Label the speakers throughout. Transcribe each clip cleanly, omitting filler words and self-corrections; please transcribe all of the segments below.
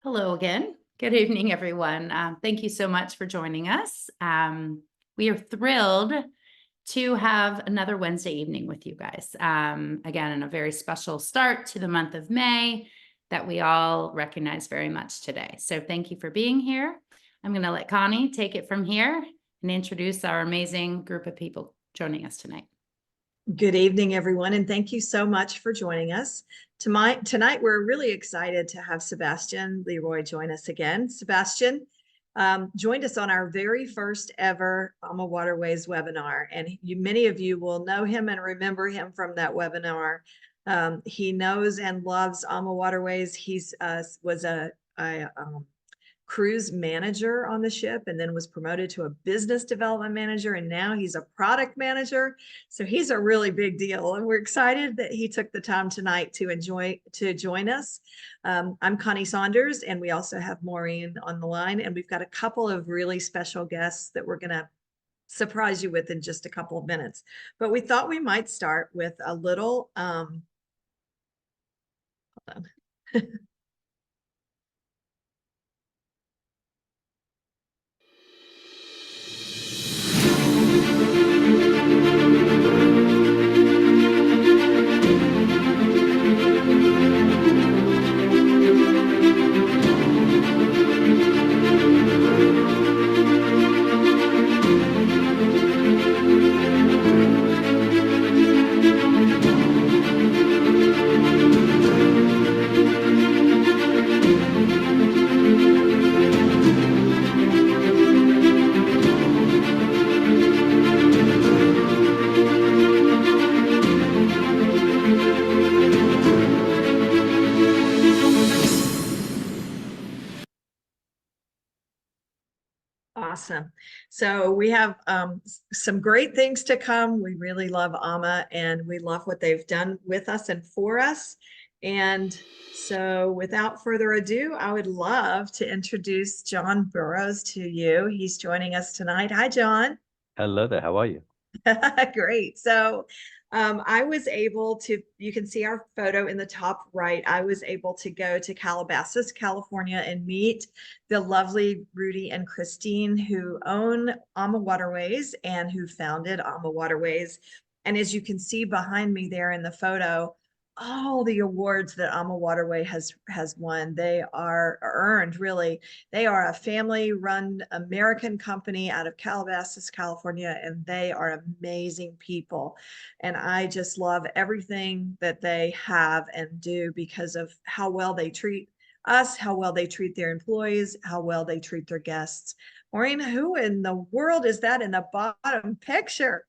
Speaker 1: Hello again. Good evening, everyone. Thank you so much for joining us. We are thrilled to have another Wednesday evening with you guys. Again, in a very special start to the month of May that we all recognize very much today. So thank you for being here. I'm going to let Connie take it from here and introduce our amazing group of people joining us tonight.
Speaker 2: Good evening, everyone, and thank you so much for joining us. Tonight, we're really excited to have Sebastian Leroy join us again. Sebastian joined us on our very first ever AmaWaterways webinar, and many of you will know him and remember him from that webinar. He knows and loves AmaWaterways. He's was a cruise manager on the ship and then was promoted to a business development manager, and now he's a product manager. So he's a really big deal, and we're excited that he took the time tonight to join us. I'm Connie Saunders, and we also have Maureen on the line, and we've got a couple of really special guests that we're going to surprise you with in just a couple of minutes. But we thought we might start with a little hold on. Awesome. So we have some great things to come. We really love Ama, and we love what they've done with us and for us. And so without further ado, I would love to introduce John Burrows to you. He's joining us tonight. Hi, John.
Speaker 3: Hello there. How are you?
Speaker 2: Great. So I was able to, you can see our photo in the top right. I was able to go to Calabasas, California, and meet the lovely Rudy and Christine, who own AmaWaterways and who founded AmaWaterways. And as you can see behind me there in the photo, all the awards that AmaWaterway has won, they are earned, really. They are a family-run American company out of Calabasas, California, and they are amazing people. And I just love everything that they have and do because of how well they treat us, how well they treat their employees, how well they treat their guests. Maureen, who in the world is that in the bottom picture?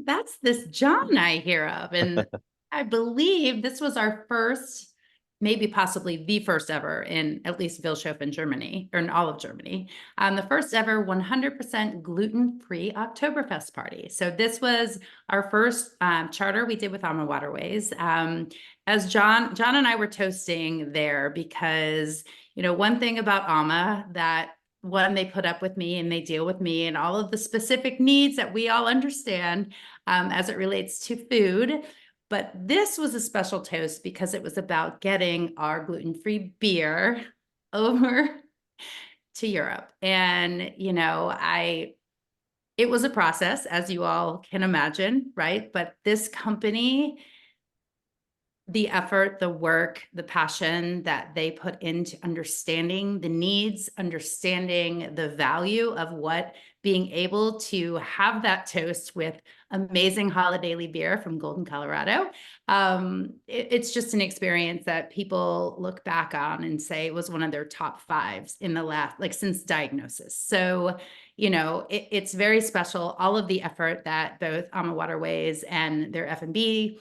Speaker 1: That's this John I hear of. And I believe this was our first, maybe possibly the first ever in at least Vilshofen, Germany, or in all of Germany, the first ever 100% gluten-free Oktoberfest party. So this was our first charter we did with AmaWaterways. As John and I were toasting there because, you know, one thing about Ama that one, they put up with me and they deal with me and all of the specific needs that we all understand as it relates to food. But this was a special toast because it was about getting our gluten-free beer over to Europe. And, you know, it was a process, as you all can imagine, right? But this company, the effort, the work, the passion that they put into understanding the needs, understanding the value of what being able to have that toast with amazing holiday beer from Golden, Colorado. It's just an experience that people look back on and say it was one of their top fives in the last, like since diagnosis. So, you know, it's very special. All of the effort that both AmaWaterways and their F&B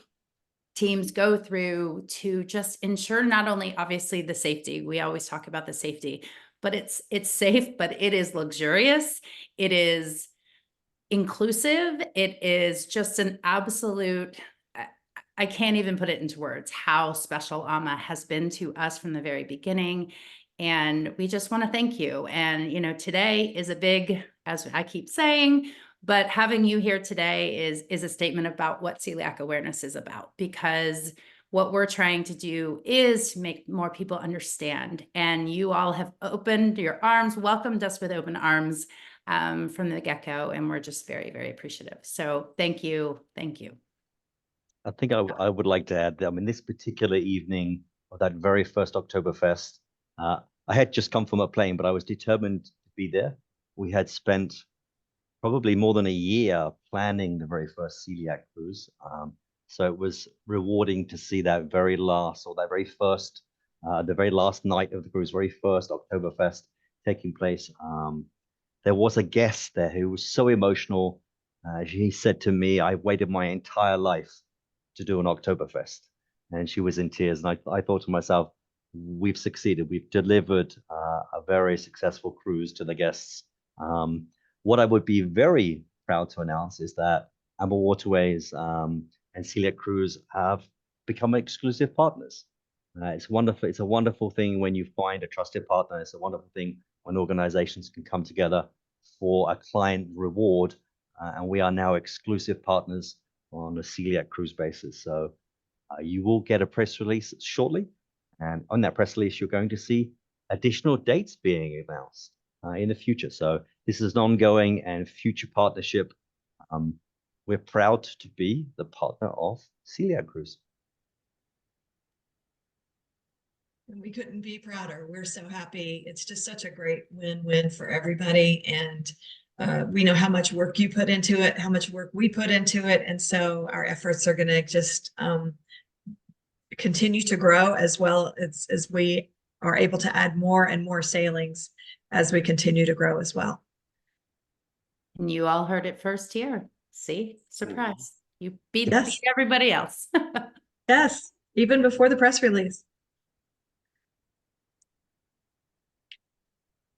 Speaker 1: teams go through to just ensure not only obviously the safety, we always talk about the safety, but it's safe, but it is luxurious. It is inclusive. It is just an absolute, I can't even put it into words, how special Ama has been to us from the very beginning. And we just want to thank you. And, you know, today is a big, as I keep saying, but having you here today is a statement about what celiac awareness is about, because what we're trying to do is to make more people understand. And you all have opened your arms, welcomed us with open arms from the get-go. And we're just very, very appreciative. So thank you. Thank you.
Speaker 3: I think I would like to add that, I mean, this particular evening of that very first Oktoberfest, I had just come from a plane, but I was determined to be there. We had spent probably more than a year planning the very first celiac cruise. So it was rewarding to see that very last, or that very first, the very last night of the cruise, very first Oktoberfest taking place. There was a guest there who was so emotional. He said to me, I waited my entire life to do an Oktoberfest. And she was in tears. And I thought to myself, we've succeeded. We've delivered a very successful cruise to the guests. What I would be very proud to announce is that AmaWaterways and Celiac Cruise have become exclusive partners. It's wonderful. It's a wonderful thing when you find a trusted partner. It's a wonderful thing when organizations can come together for a client reward. And we are now exclusive partners on a celiac cruise basis. So you will get a press release shortly. And on that press release, you're going to see additional dates being announced in the future. So this is an ongoing and future partnership. We're proud to be the partner of Celiac Cruise.
Speaker 2: And we couldn't be prouder. We're so happy. It's just such a great win-win for everybody. And we know how much work you put into it, how much work we put into it. And so our efforts are going to just continue to grow, as well as we are able to add more and more sailings as we continue to grow as well.
Speaker 1: And you all heard it first here. See, surprise. You beat
Speaker 2: Yes.
Speaker 1: everybody else.
Speaker 2: Yes, even before the press release.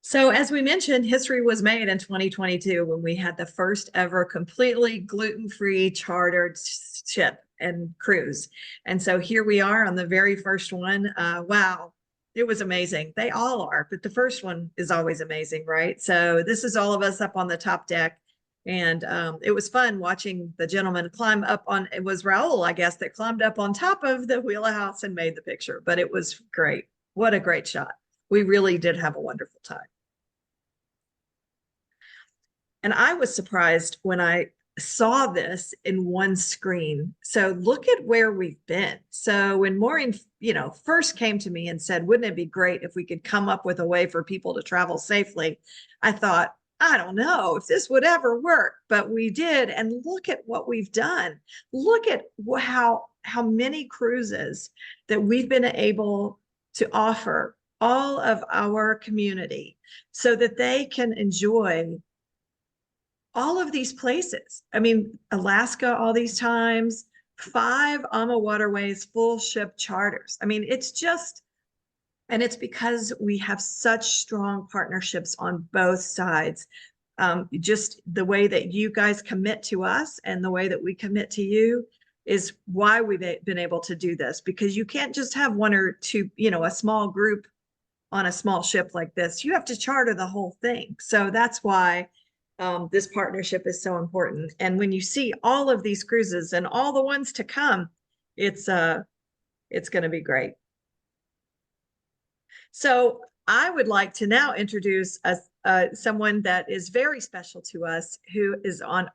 Speaker 2: So as we mentioned, history was made in 2022 when we had the first ever completely gluten-free chartered ship and cruise. And so here we are on the very first one. Wow, it was amazing. They all are, but the first one is always amazing, right? So this is all of us up on the top deck. And it was fun watching the gentleman climb up on, it was Raul, I guess, that climbed up on top of the wheelhouse and made the picture, but it was great. What a great shot. We really did have a wonderful time. And I was surprised when I saw this in one screen. So look at where we've been. So when Maureen, first came to me and said, wouldn't it be great if we could come up with a way for people to travel safely? I thought, I don't know if this would ever work, but we did. And look at what we've done. Look at how many cruises that we've been able to offer all of our community so that they can enjoy all of these places. I mean, Alaska all these times, 5 AmaWaterways full ship charters. I mean, it's just, and it's because we have such strong partnerships on both sides. Just the way that you guys commit to us and the way that we commit to you is why we've been able to do this, because you can't just have one or two, a small group on a small ship like this. You have to charter the whole thing. So that's why this partnership is so important. And when you see all of these cruises and all the ones to come, it's going to be great. So I would like to now introduce someone that is very special to us, who is on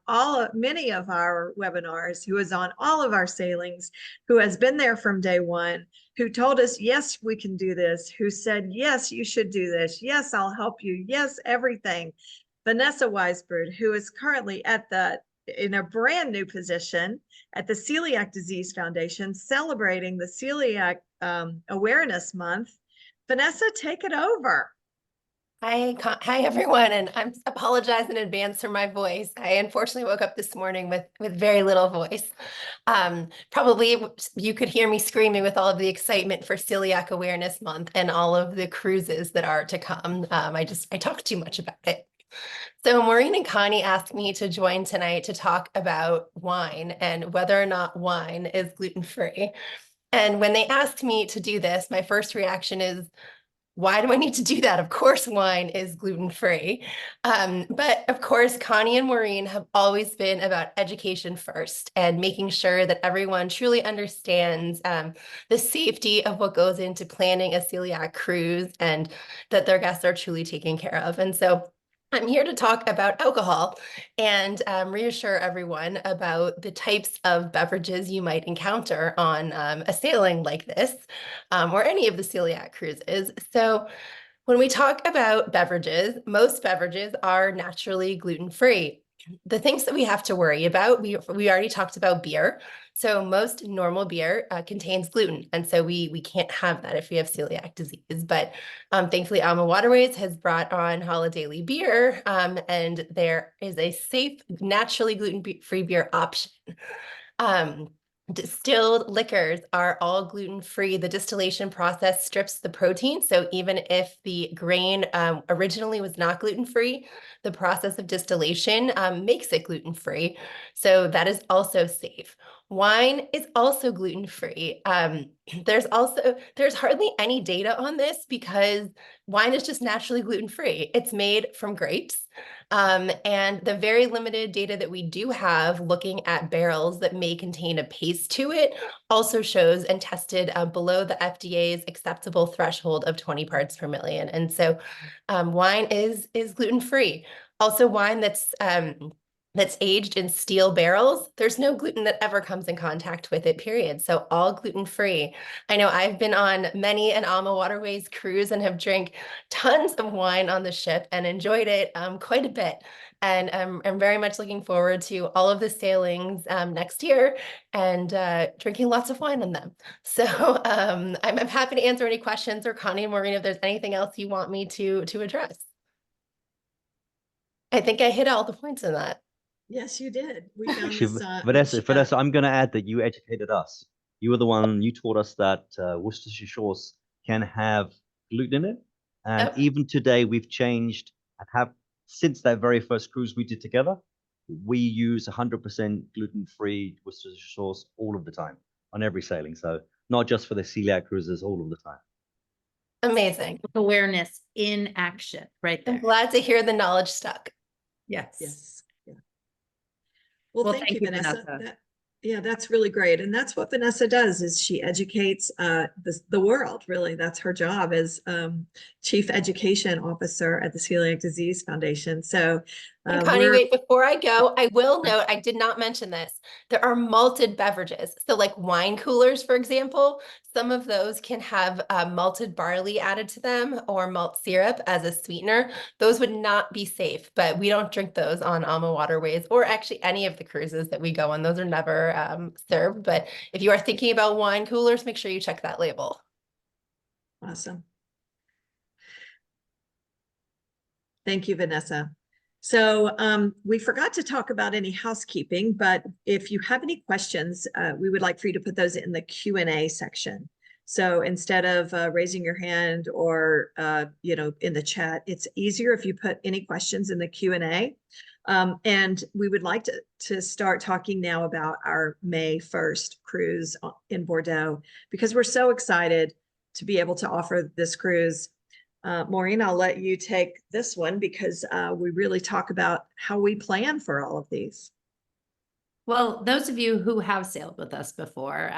Speaker 2: many of our webinars, who is on all of our sailings, who has been there from day one, who told us, yes, we can do this, who said, yes, you should do this. Yes, I'll help you. Yes, everything. Vanessa Weisbrod, who is currently in a brand new position at the Celiac Disease Foundation, celebrating the Celiac Awareness Month. Vanessa, take it over.
Speaker 4: Hi everyone, and I apologize in advance for my voice. I unfortunately woke up this morning with very little voice. Probably you could hear me screaming with all of the excitement for Celiac Awareness Month and all of the cruises that are to come. I talk too much about it. So Maureen and Connie asked me to join tonight to talk about wine and whether or not wine is gluten-free. And when they asked me to do this, my first reaction is, why do I need to do that? Of course, wine is gluten-free. But of course, Connie and Maureen have always been about education first and making sure that everyone truly understands the safety of what goes into planning a celiac cruise and that their guests are truly taken care of. And so I'm here to talk about alcohol and reassure everyone about the types of beverages you might encounter on a sailing like this, or any of the celiac cruises. So when we talk about beverages, most beverages are naturally gluten-free. The things that we have to worry about, we already talked about beer. So most normal beer contains gluten, and so we can't have that if we have celiac disease. But thankfully, AmaWaterways has brought on holiday beer, and there is a safe, naturally gluten-free beer option. Distilled liquors are all gluten-free. The distillation process strips the protein. So even if the grain originally was not gluten-free, the process of distillation makes it gluten-free. So that is also safe. Wine is also gluten-free. There's hardly any data on this because wine is just naturally gluten-free. It's made from grapes. And the very limited data that we do have looking at barrels that may contain a paste to it also shows and tested below the FDA's acceptable threshold of 20 parts per million. And so wine is gluten-free. Also, wine that's aged in steel barrels, there's no gluten that ever comes in contact with it, period. So all gluten-free. I know I've been on many an AmaWaterways cruise and have drank tons of wine on the ship and enjoyed it quite a bit. And I'm very much looking forward to all of the sailings next year and drinking lots of wine on them. So I'm happy to answer any questions, or Connie and Maureen, if there's anything else you want me to address. I think I hit all the points in that.
Speaker 2: Yes, you did. We found
Speaker 3: Actually,
Speaker 2: this
Speaker 3: Vanessa, I'm going to add that you educated us. You were the one, you taught us that Worcestershire sauce can have gluten in it. And
Speaker 4: Yep.
Speaker 3: even today, we've changed and have, since that very first cruise we did together, we use 100% gluten-free Worcestershire sauce all of the time on every sailing. So not just for the celiac cruises, all of the time.
Speaker 4: Amazing.
Speaker 1: Awareness in action right
Speaker 4: I'm
Speaker 1: there.
Speaker 4: glad to hear the knowledge stuck.
Speaker 1: Yes.
Speaker 2: Yes. Yeah. Well,
Speaker 1: Well,
Speaker 2: thank you, Vanessa. Yeah, that's really great. And that's what Vanessa does, is she educates the world, really. That's her job as Chief Education Officer at the Celiac Disease Foundation. So
Speaker 4: And Connie, wait, before I go, I will note, I did not mention this. There are malted beverages. So like wine coolers, for example, some of those can have malted barley added to them or malt syrup as a sweetener. Those would not be safe, but we don't drink those on AmaWaterways or actually any of the cruises that we go on. Those are never served. But if you are thinking about wine coolers, make sure you check that label.
Speaker 2: Awesome. Thank you, Vanessa. So we forgot to talk about any housekeeping, but if you have any questions, we would like for you to put those in the Q&A section. So instead of raising your hand or in the chat, it's easier if you put any questions in the Q&A. And we would like to start talking now about our May 1st cruise in Bordeaux, because we're so excited to be able to offer this cruise. Maureen, I'll let you take this one because we really talk about how we plan for all of these.
Speaker 1: Well, those of you who have sailed with us before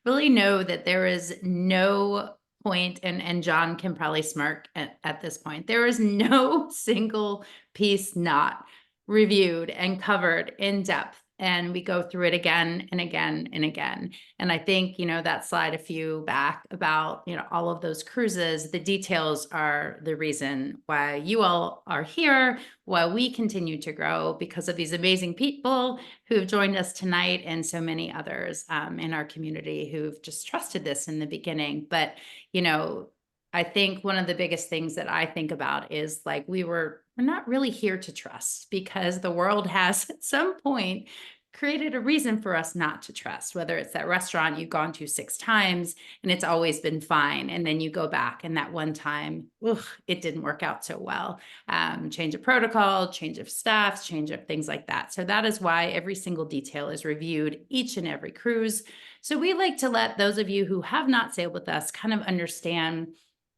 Speaker 1: really know that there is no point, and John can probably smirk at this point, there is no single piece not reviewed and covered in depth. And we go through it again and again and again. And I think, that slide a few back about, all of those cruises, the details are the reason why you all are here, why we continue to grow, because of these amazing people who have joined us tonight and so many others in our community who've just trusted this in the beginning. But, I think one of the biggest things that I think about is like, we're not really here to trust, because the world has at some point created a reason for us not to trust, whether it's that restaurant you've gone to 6 times and it's always been fine. And then you go back and that one time, it didn't work out so well. Change of protocol, change of staff, change of things like that. So that is why every single detail is reviewed each and every cruise. So we like to let those of you who have not sailed with us kind of understand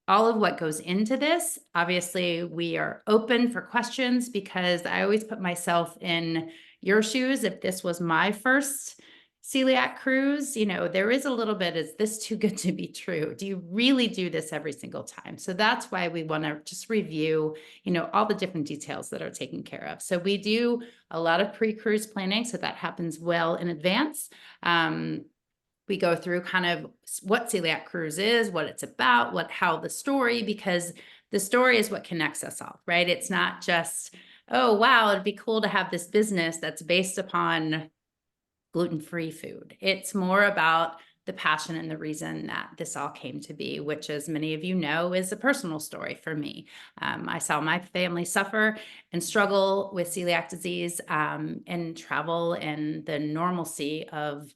Speaker 1: all of what goes into this. Obviously, we are open for questions because I always put myself in your shoes. If this was my first celiac cruise, you know, there is a little bit, is this too good to be true? Do you really do this every single time? So that's why we want to just review, you know, all the different details that are taken care of. So we do a lot of pre-cruise planning, so that happens well in advance. We go through kind of what Celiac Cruise is, what it's about, how the story, because the story is what connects us all, right? It's not just, oh, wow, it'd be cool to have this business that's based upon gluten-free food. It's more about the passion and the reason that this all came to be, which, as many of you know, is a personal story for me. I saw my family suffer and struggle with celiac disease, and travel and the normalcy of,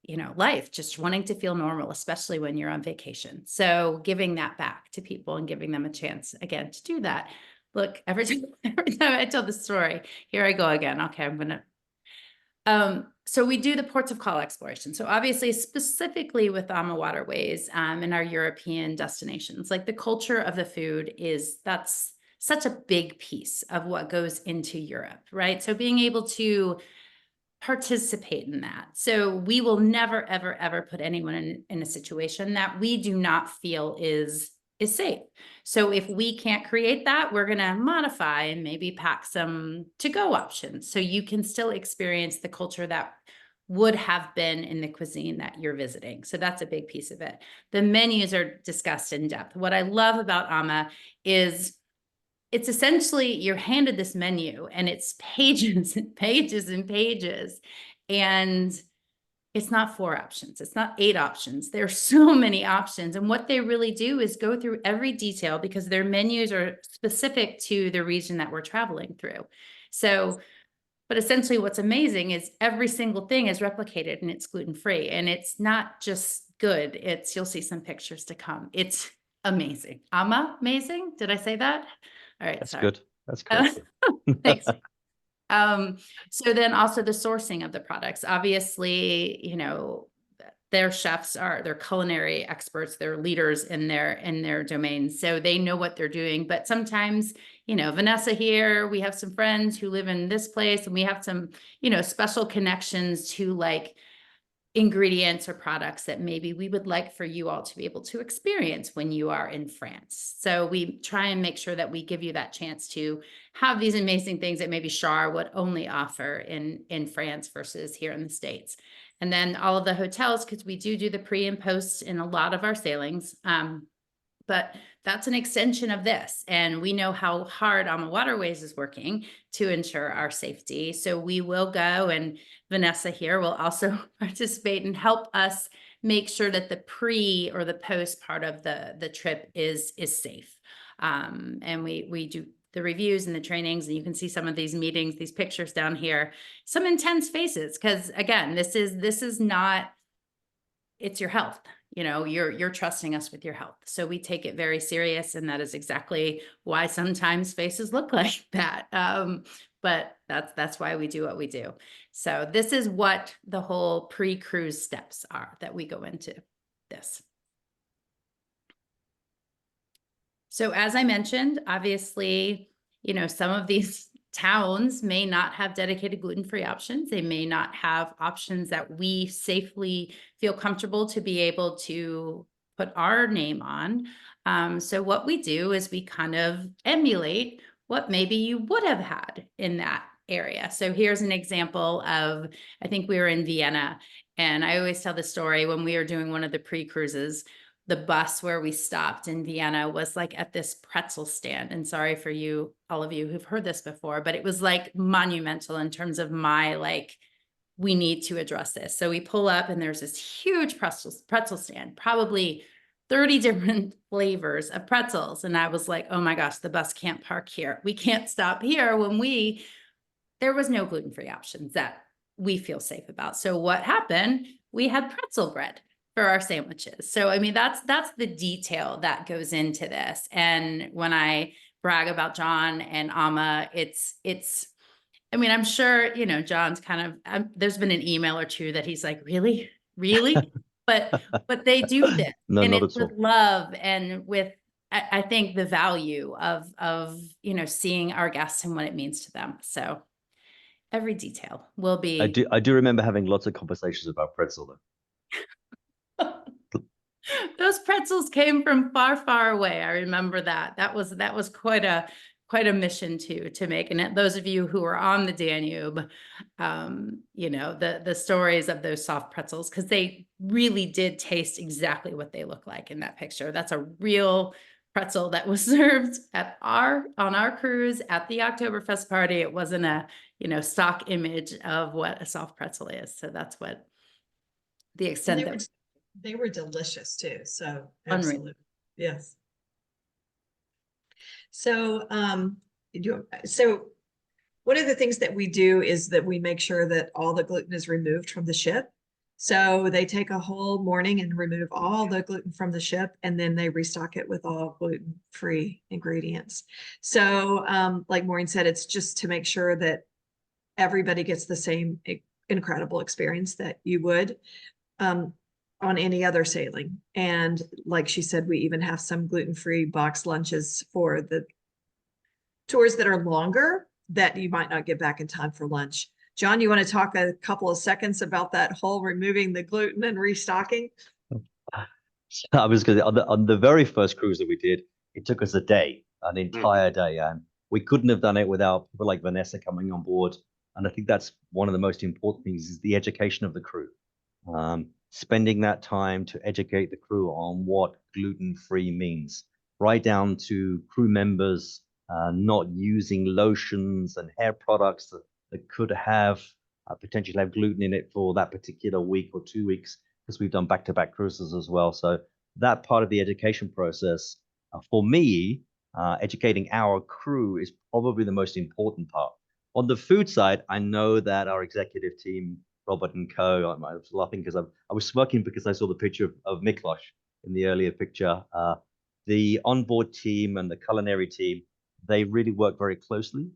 Speaker 1: you know, life, just wanting to feel normal, especially when you're on vacation. So giving that back to people and giving them a chance again to do that. Look, every time I tell the story, here I go again. Okay, I'm gonna. So we do the ports of call exploration. So obviously, specifically with AmaWaterways, and our European destinations, like the culture of the food that's such a big piece of what goes into Europe, right? So being able to participate in that. So we will never, ever, ever put anyone in a situation that we do not feel is safe. So if we can't create that, we're going to modify and maybe pack some to-go options so you can still experience the culture that would have been in the cuisine that you're visiting. So that's a big piece of it. The menus are discussed in depth. What I love about Ama is it's essentially you're handed this menu and it's pages and pages and pages. And it's not 4 options. It's not 8 options. There are so many options. And what they really do is go through every detail because their menus are specific to the region that we're traveling through. So, but essentially what's amazing is every single thing is replicated and it's gluten-free. And it's not just good. You'll see some pictures to come. It's amazing. Amazing. Did I say that? All right.
Speaker 3: That's
Speaker 1: Sorry.
Speaker 3: good. That's great.
Speaker 1: Thanks. So then also the sourcing of the products, obviously, you know, their chefs they're culinary experts, they're leaders in their domains. So they know what they're doing, but sometimes, you know, Vanessa here, we have some friends who live in this place and we have some, you know, special connections to like ingredients or products that maybe we would like for you all to be able to experience when you are in France. So we try and make sure that we give you that chance to have these amazing things that maybe Char would only offer in France versus here in the States. And then all of the hotels, because we do the pre and post in a lot of our sailings. But that's an extension of this. And we know how hard AmaWaterways is working to ensure our safety. So we will go, and Vanessa here will also participate and help us make sure that the pre or the post part of the trip is safe. And we do the reviews and the trainings, and you can see some of these meetings, these pictures down here, some intense faces. Because again, this is not, it's your health. You know, you're trusting us with your health. So we take it very serious. And that is exactly why sometimes faces look like that. But that's why we do what we do. So this is what the whole pre-cruise steps are that we go into this. So as I mentioned, obviously, you know, some of these towns may not have dedicated gluten-free options. They may not have options that we safely feel comfortable to be able to put our name on. So what we do is we kind of emulate what maybe you would have had in that area. So here's an example of, I think we were in Vienna, and I always tell the story when we were doing one of the pre-cruises, the bus where we stopped in Vienna was like at this pretzel stand. And sorry for you, all of you who've heard this before, but it was like monumental in terms of my, like, we need to address this. So we pull up and there's this huge pretzel stand, probably 30 different flavors of pretzels. And I was like, oh my gosh, the bus can't park here. We can't stop here when there was no gluten-free options that we feel safe about. So what happened? We had pretzel bread for our sandwiches. So, I mean, that's the detail that goes into this. And when I brag about John and Ama, it's, I mean, I'm sure, you know, John's kind of, there's been an email or two that he's like, really? But they do this.
Speaker 3: No,
Speaker 1: and
Speaker 3: not
Speaker 1: it's
Speaker 3: at all.
Speaker 1: with love and with I think the value of, you know, seeing our guests and what it means to them. So every detail will be.
Speaker 3: I do remember having lots of conversations about pretzel though.
Speaker 1: Those pretzels came from far, far away. I remember that. That was quite a mission to make. And those of you who are on the Danube, you know, the stories of those soft pretzels, because they really did taste exactly what they look like in that picture. That's a real pretzel that was served on our cruise at the Oktoberfest party. It wasn't a, you know, stock image of what a soft pretzel is. So that's what the extent that
Speaker 2: They were delicious too. So
Speaker 1: Unreal.
Speaker 2: absolutely. Yes. So, so one of the things that we do is that we make sure that all the gluten is removed from the ship. So they take a whole morning and remove all the gluten from the ship, and then they restock it with all gluten-free ingredients. So, like Maureen said, it's just to make sure that everybody gets the same incredible experience that you would on any other sailing. And like she said, we even have some gluten-free box lunches for the tours that are longer that you might not get back in time for lunch. John, you want to talk a couple of seconds about that whole removing the gluten and restocking?
Speaker 3: I was going to, on the very first cruise that we did, it took us a day, an entire day, and we couldn't have done it without people like Vanessa coming on board. And I think that's one of the most important things is the education of the crew. Spending that time to educate the crew on what gluten-free means, right down to crew members not using lotions and hair products that could have potentially have gluten in it for that particular week or 2 weeks, because we've done back-to-back cruises as well. So that part of the education process, for me, educating our crew is probably the most important part. On the food side, I know that our executive team, Robert and co, I was laughing because I was smirking because I saw the picture of Miklos in the earlier picture. The onboard team and the culinary team, they really work very closely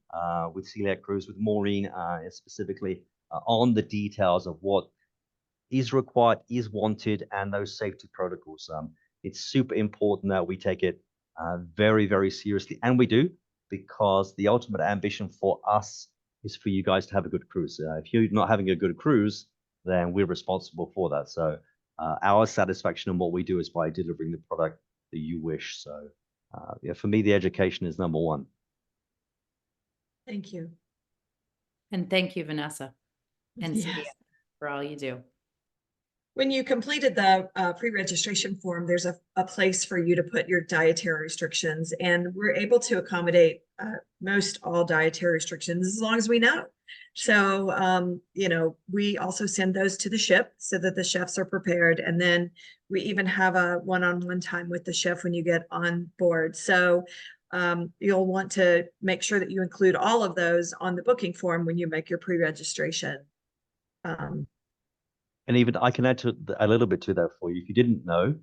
Speaker 3: with Celiac Cruise, with Maureen specifically on the details of what is required, is wanted, and those safety protocols. It's super important that we take it very, very seriously, and we do, because the ultimate ambition for us is for you guys to have a good cruise. If you're not having a good cruise, then we're responsible for that. So our satisfaction in what we do is by delivering the product that you wish. So yeah, for me, the education is number one.
Speaker 2: Thank you.
Speaker 1: And thank you, Vanessa and
Speaker 2: Yes.
Speaker 1: Celia, for all you do.
Speaker 2: When you completed the pre-registration form, there's a place for you to put your dietary restrictions, and we're able to accommodate most all dietary restrictions as long as we know. So, you know, we also send those to the ship so that the chefs are prepared. And then we even have a one-on-one time with the chef when you get on board. So you'll want to make sure that you include all of those on the booking form when you make your pre-registration.
Speaker 3: And even I can add to a little bit to that for you. If you didn't know,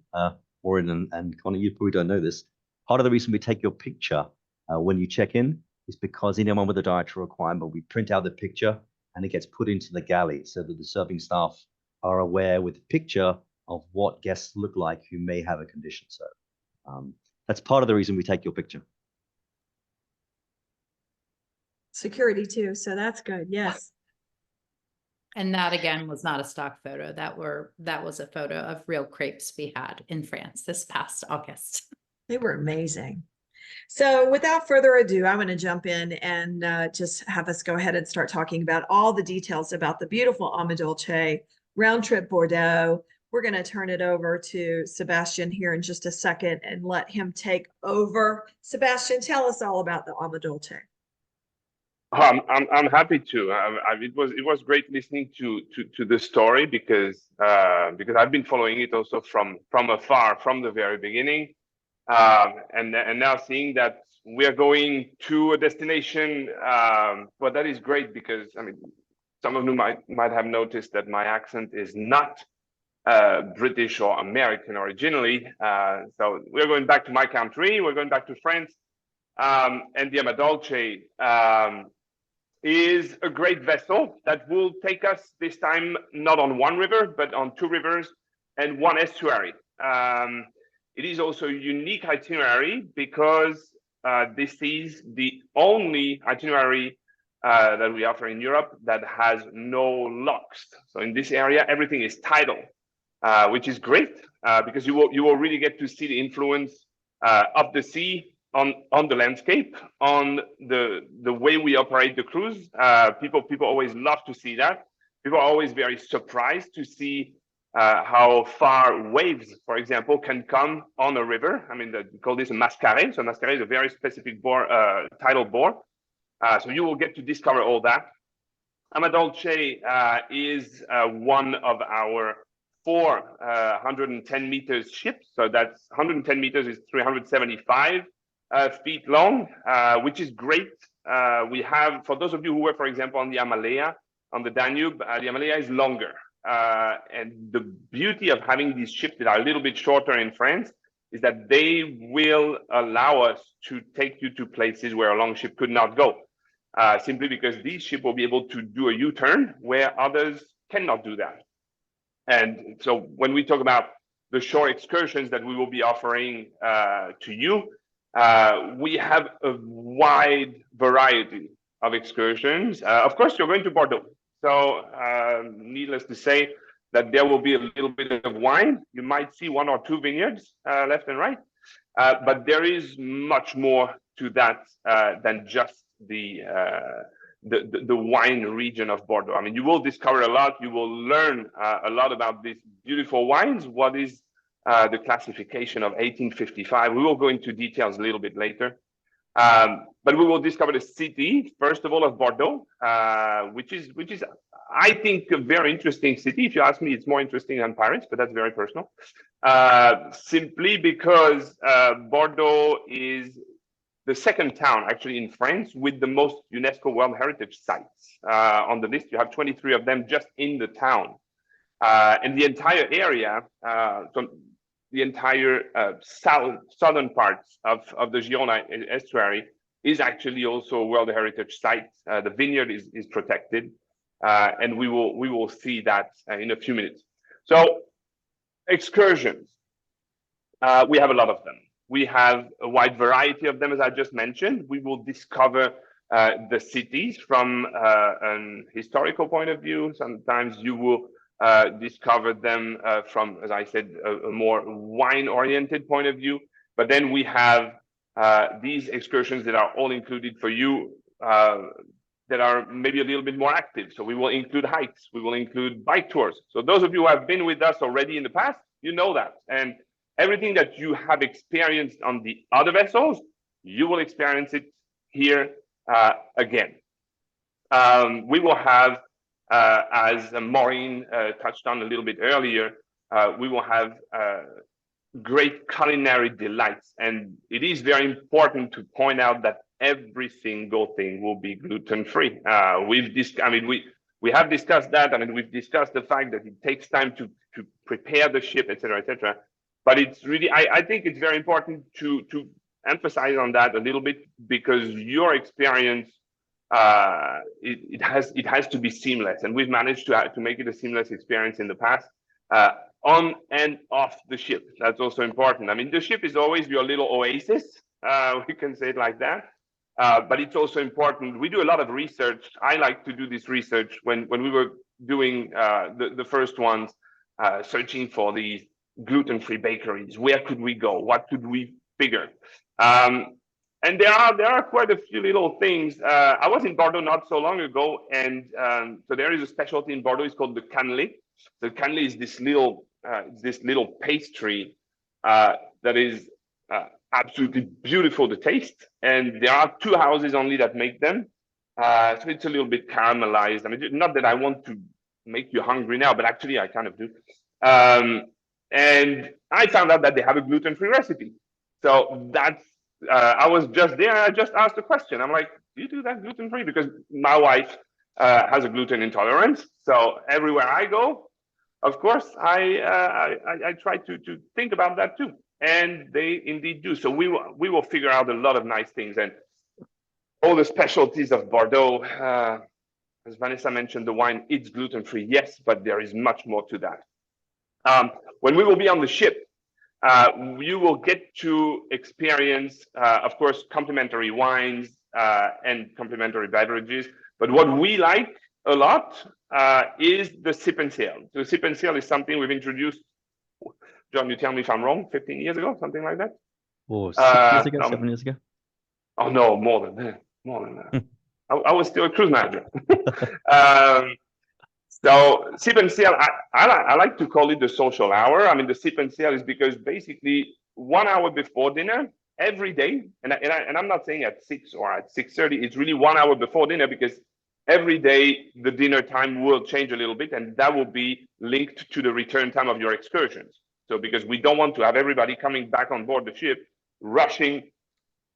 Speaker 3: Maureen and Connor, you probably don't know this. Part of the reason we take your picture when you check in is because anyone with a dietary requirement, we print out the picture and it gets put into the galley so that the serving staff are aware with the picture of what guests look like who may have a condition. So that's part of the reason we take your picture.
Speaker 2: Security too, so that's good. Yes.
Speaker 1: And that again was not a stock photo. That was a photo of real crepes we had in France this past August.
Speaker 2: They were amazing. So without further ado, I'm going to jump in and just have us go ahead and start talking about all the details about the beautiful AmaDolce round trip Bordeaux. We're going to turn it over to Sebastian here in just a second and let him take over. Sebastian, tell us all about the AmaDolce.
Speaker 5: I'm happy to. It was great listening to the story because I've been following it also from afar from the very beginning, and now seeing that we are going to a destination. But that is great because I mean, some of you might have noticed that my accent is not British or American originally. So we're going back to my country. We're going back to France, and the AmaDolce is a great vessel that will take us this time not on one river but on two rivers and one estuary. it is also a unique itinerary because this is the only itinerary that we offer in Europe that has no locks. So in this area, everything is tidal, which is great because you will really get to see the influence of the sea on the landscape, on the way we operate the cruise. People always love to see that. People are always very surprised to see how far waves, for example, can come on a river. I mean, we call this a mascare. So mascare is a very specific tidal bore. So you will get to discover all that. AmaDolce is one of our 410 meters ships. So that's 110 meters is 375 feet long, which is great. We have, for those of you who were, for example, on the Amalea, on the Danube, the Amalea is longer. And the beauty of having these ships that are a little bit shorter in France is that they will allow us to take you to places where a long ship could not go. Simply because these ships will be able to do a U-turn where others cannot do that. And so when we talk about the shore excursions that we will be offering to you, we have a wide variety of excursions. Of course, you're going to Bordeaux. So needless to say that there will be a little bit of wine. You might see 1 or 2 vineyards left and right, but there is much more to that than just the wine region of Bordeaux. I mean, you will discover a lot. You will learn a lot about these beautiful wines. What is the classification of 1855? We will go into details a little bit later. But we will discover the city, first of all, of Bordeaux, which is, I think, a very interesting city. If you ask me, it's more interesting than Paris, but that's very personal. Simply because Bordeaux is the second town, actually, in France with the most UNESCO World Heritage sites on the list. You have 23 of them just in the town. And the entire area, so the entire southern parts of the Gironde estuary is actually also a World Heritage site. The vineyard is protected, and we will see that in a few minutes. So excursions, we have a lot of them. We have a wide variety of them, as I just mentioned. We will discover the cities from an historical point of view. Sometimes you will discover them from, as I said, a more wine-oriented point of view. But then we have these excursions that are all included for you that are maybe a little bit more active. So we will include hikes, we will include bike tours. So those of you who have been with us already in the past, you know that. And everything that you have experienced on the other vessels, you will experience it here again. We will have, as Maureen touched on a little bit earlier, we will have great culinary delights. And it is very important to point out that every single thing will be gluten-free. We have discussed that. I mean, we've discussed the fact that it takes time to prepare the ship, et cetera, et cetera. But it's really, I think it's very important to emphasize on that a little bit, because your experience, it has to be seamless, and we've managed to make it a seamless experience in the past, on and off the ship. That's also important. I mean, the ship is always your little oasis. We can say it like that. But it's also important. We do a lot of research. I like to do this research when we were doing the first ones, searching for these gluten-free bakeries. Where could we go? What could we figure? And there are quite a few little things. I was in Bordeaux not so long ago, and so there is a specialty in Bordeaux. It's called the cannelé. The cannelé is this little pastry that is absolutely beautiful to taste. And there are 2 houses only that make them. So it's a little bit caramelized. I mean, not that I want to make you hungry now, but actually I kind of do. And I found out that they have a gluten-free recipe. So that's, I was just there, I just asked a question. I'm like, do you do that gluten-free? Because my wife has a gluten intolerance. So everywhere I go, of course, I try to think about that too. And they indeed do. So we will figure out a lot of nice things. And all the specialties of Bordeaux, as Vanessa mentioned, the wine, it's gluten-free, yes, but there is much more to that. When we will be on the ship, you will get to experience, of course, complimentary wines and complimentary beverages. But what we like a lot is the sip and sail. The sip and sail is something we've introduced, John, you tell me if I'm wrong, 15 years ago, something like that?
Speaker 3: Or 6 years ago, 7 years ago?
Speaker 5: Oh, no, more than that. More than that. I was still a cruise manager. So sip and sail, I like to call it the social hour. I mean, the sip and sail is because basically 1 hour before dinner, every day, and I'm not saying at 6 or at 6:30, it's really 1 hour before dinner, because every day the dinner time will change a little bit, and that will be linked to the return time of your excursions. So because we don't want to have everybody coming back on board the ship, rushing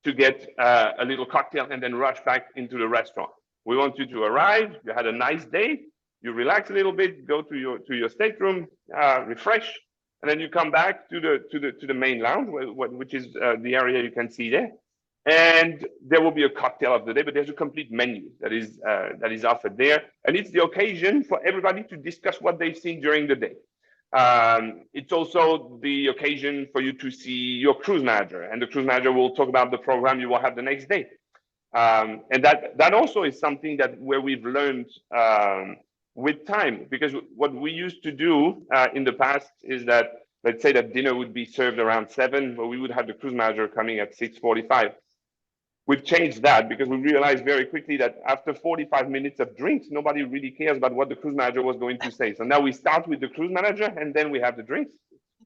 Speaker 5: to get a little cocktail and then rush back into the restaurant. We want you to arrive, you had a nice day, you relax a little bit, go to your stateroom, refresh, and then you come back to the main lounge, which is the area you can see there. And there will be a cocktail of the day, but there's a complete menu that is offered there, and it's the occasion for everybody to discuss what they've seen during the day. It's also the occasion for you to see your cruise manager, and the cruise manager will talk about the program you will have the next day. And that also is something where we've learned with time, because what we used to do in the past is that, let's say that dinner would be served around 7, but we would have the cruise manager coming at 6:45. We've changed that because we realized very quickly that after 45 minutes of drinks, nobody really cares about what the cruise manager was going to say. So now we start with the cruise manager and then we have the drinks.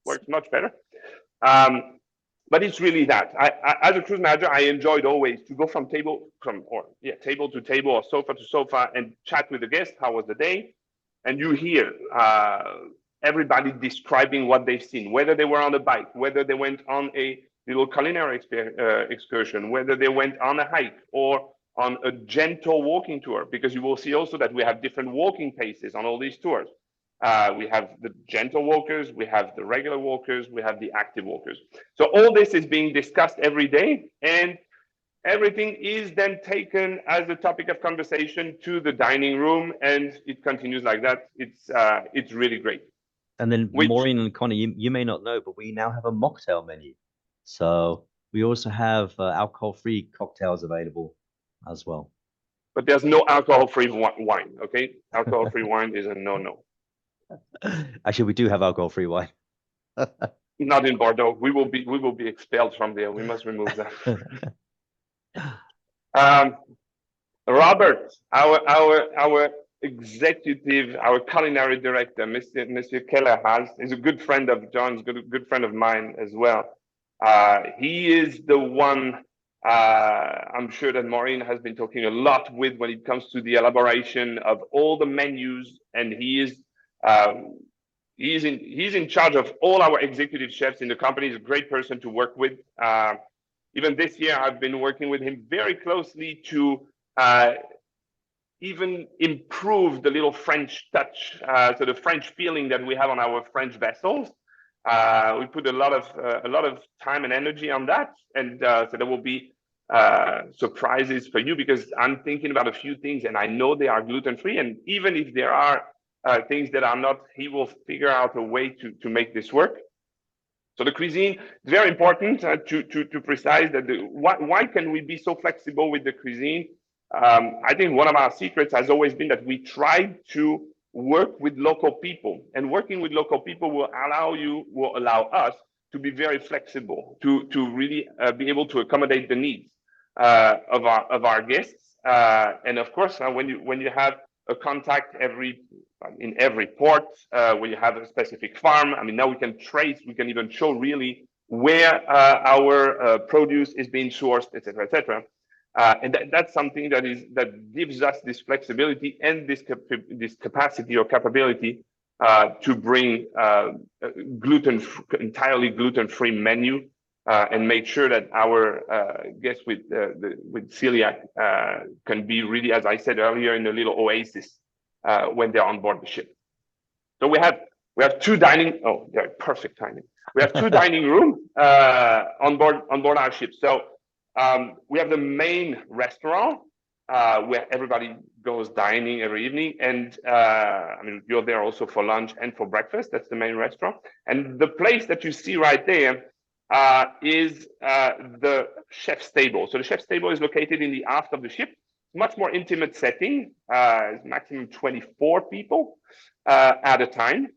Speaker 5: Works much better. But it's really that. As a cruise manager, I enjoyed always to go from table to table or sofa to sofa and chat with the guests. How was the day? And you hear everybody describing what they've seen, whether they were on a bike, whether they went on a little culinary excursion, whether they went on a hike or on a gentle walking tour, because you will see also that we have different walking paces on all these tours. We have the gentle walkers, we have the regular walkers, we have the active walkers. So all this is being discussed every day, and everything is then taken as a topic of conversation to the dining room, and it continues like that. It's really great.
Speaker 3: And then Maureen and Connie, you may not know, but we now have a mocktail menu. So we also have alcohol-free cocktails available as well.
Speaker 5: But there's no alcohol-free wine, okay? Alcohol-free wine is a no-no.
Speaker 3: Actually, we do have alcohol-free wine.
Speaker 5: Not in Bordeaux. We will be expelled from there. We must remove that. Robert, our executive, our culinary director, Mr. Kellerhals, is a good friend of John's, good friend of mine as well. He is the one I'm sure that Maureen has been talking a lot with when it comes to the elaboration of all the menus, and he's in charge of all our executive chefs in the company. He's a great person to work with. Even this year, I've been working with him very closely to even improve the little French touch, so the French feeling that we have on our French vessels. We put a lot of time and energy on that, and so there will be surprises for you, because I'm thinking about a few things, and I know they are gluten-free, and even if there are things that are not, he will figure out a way to make this work. So the cuisine is very important to precise that. Why can we be so flexible with the cuisine? I think one of our secrets has always been that we try to work with local people, and working with local people will allow us to be very flexible, to really be able to accommodate the needs of our guests. And of course, when you have a contact in every port, where you have a specific farm, I mean, now we can even show really where our produce is being sourced, et cetera, et cetera. And that's something that gives us this flexibility and this capacity or capability to bring entirely gluten-free menu, and make sure that our guests with celiac can be really, as I said earlier, in a little oasis when they're on board the ship. So we have two dining. Oh, they're perfect timing. We have two dining rooms on board our ship. So we have the main restaurant, where everybody goes dining every evening. And I mean, you're there also for lunch and for breakfast. That's the main restaurant. And the place that you see right there is the chef's table. So the chef's table is located in the aft of the ship. Much more intimate setting, maximum 24 people at a time.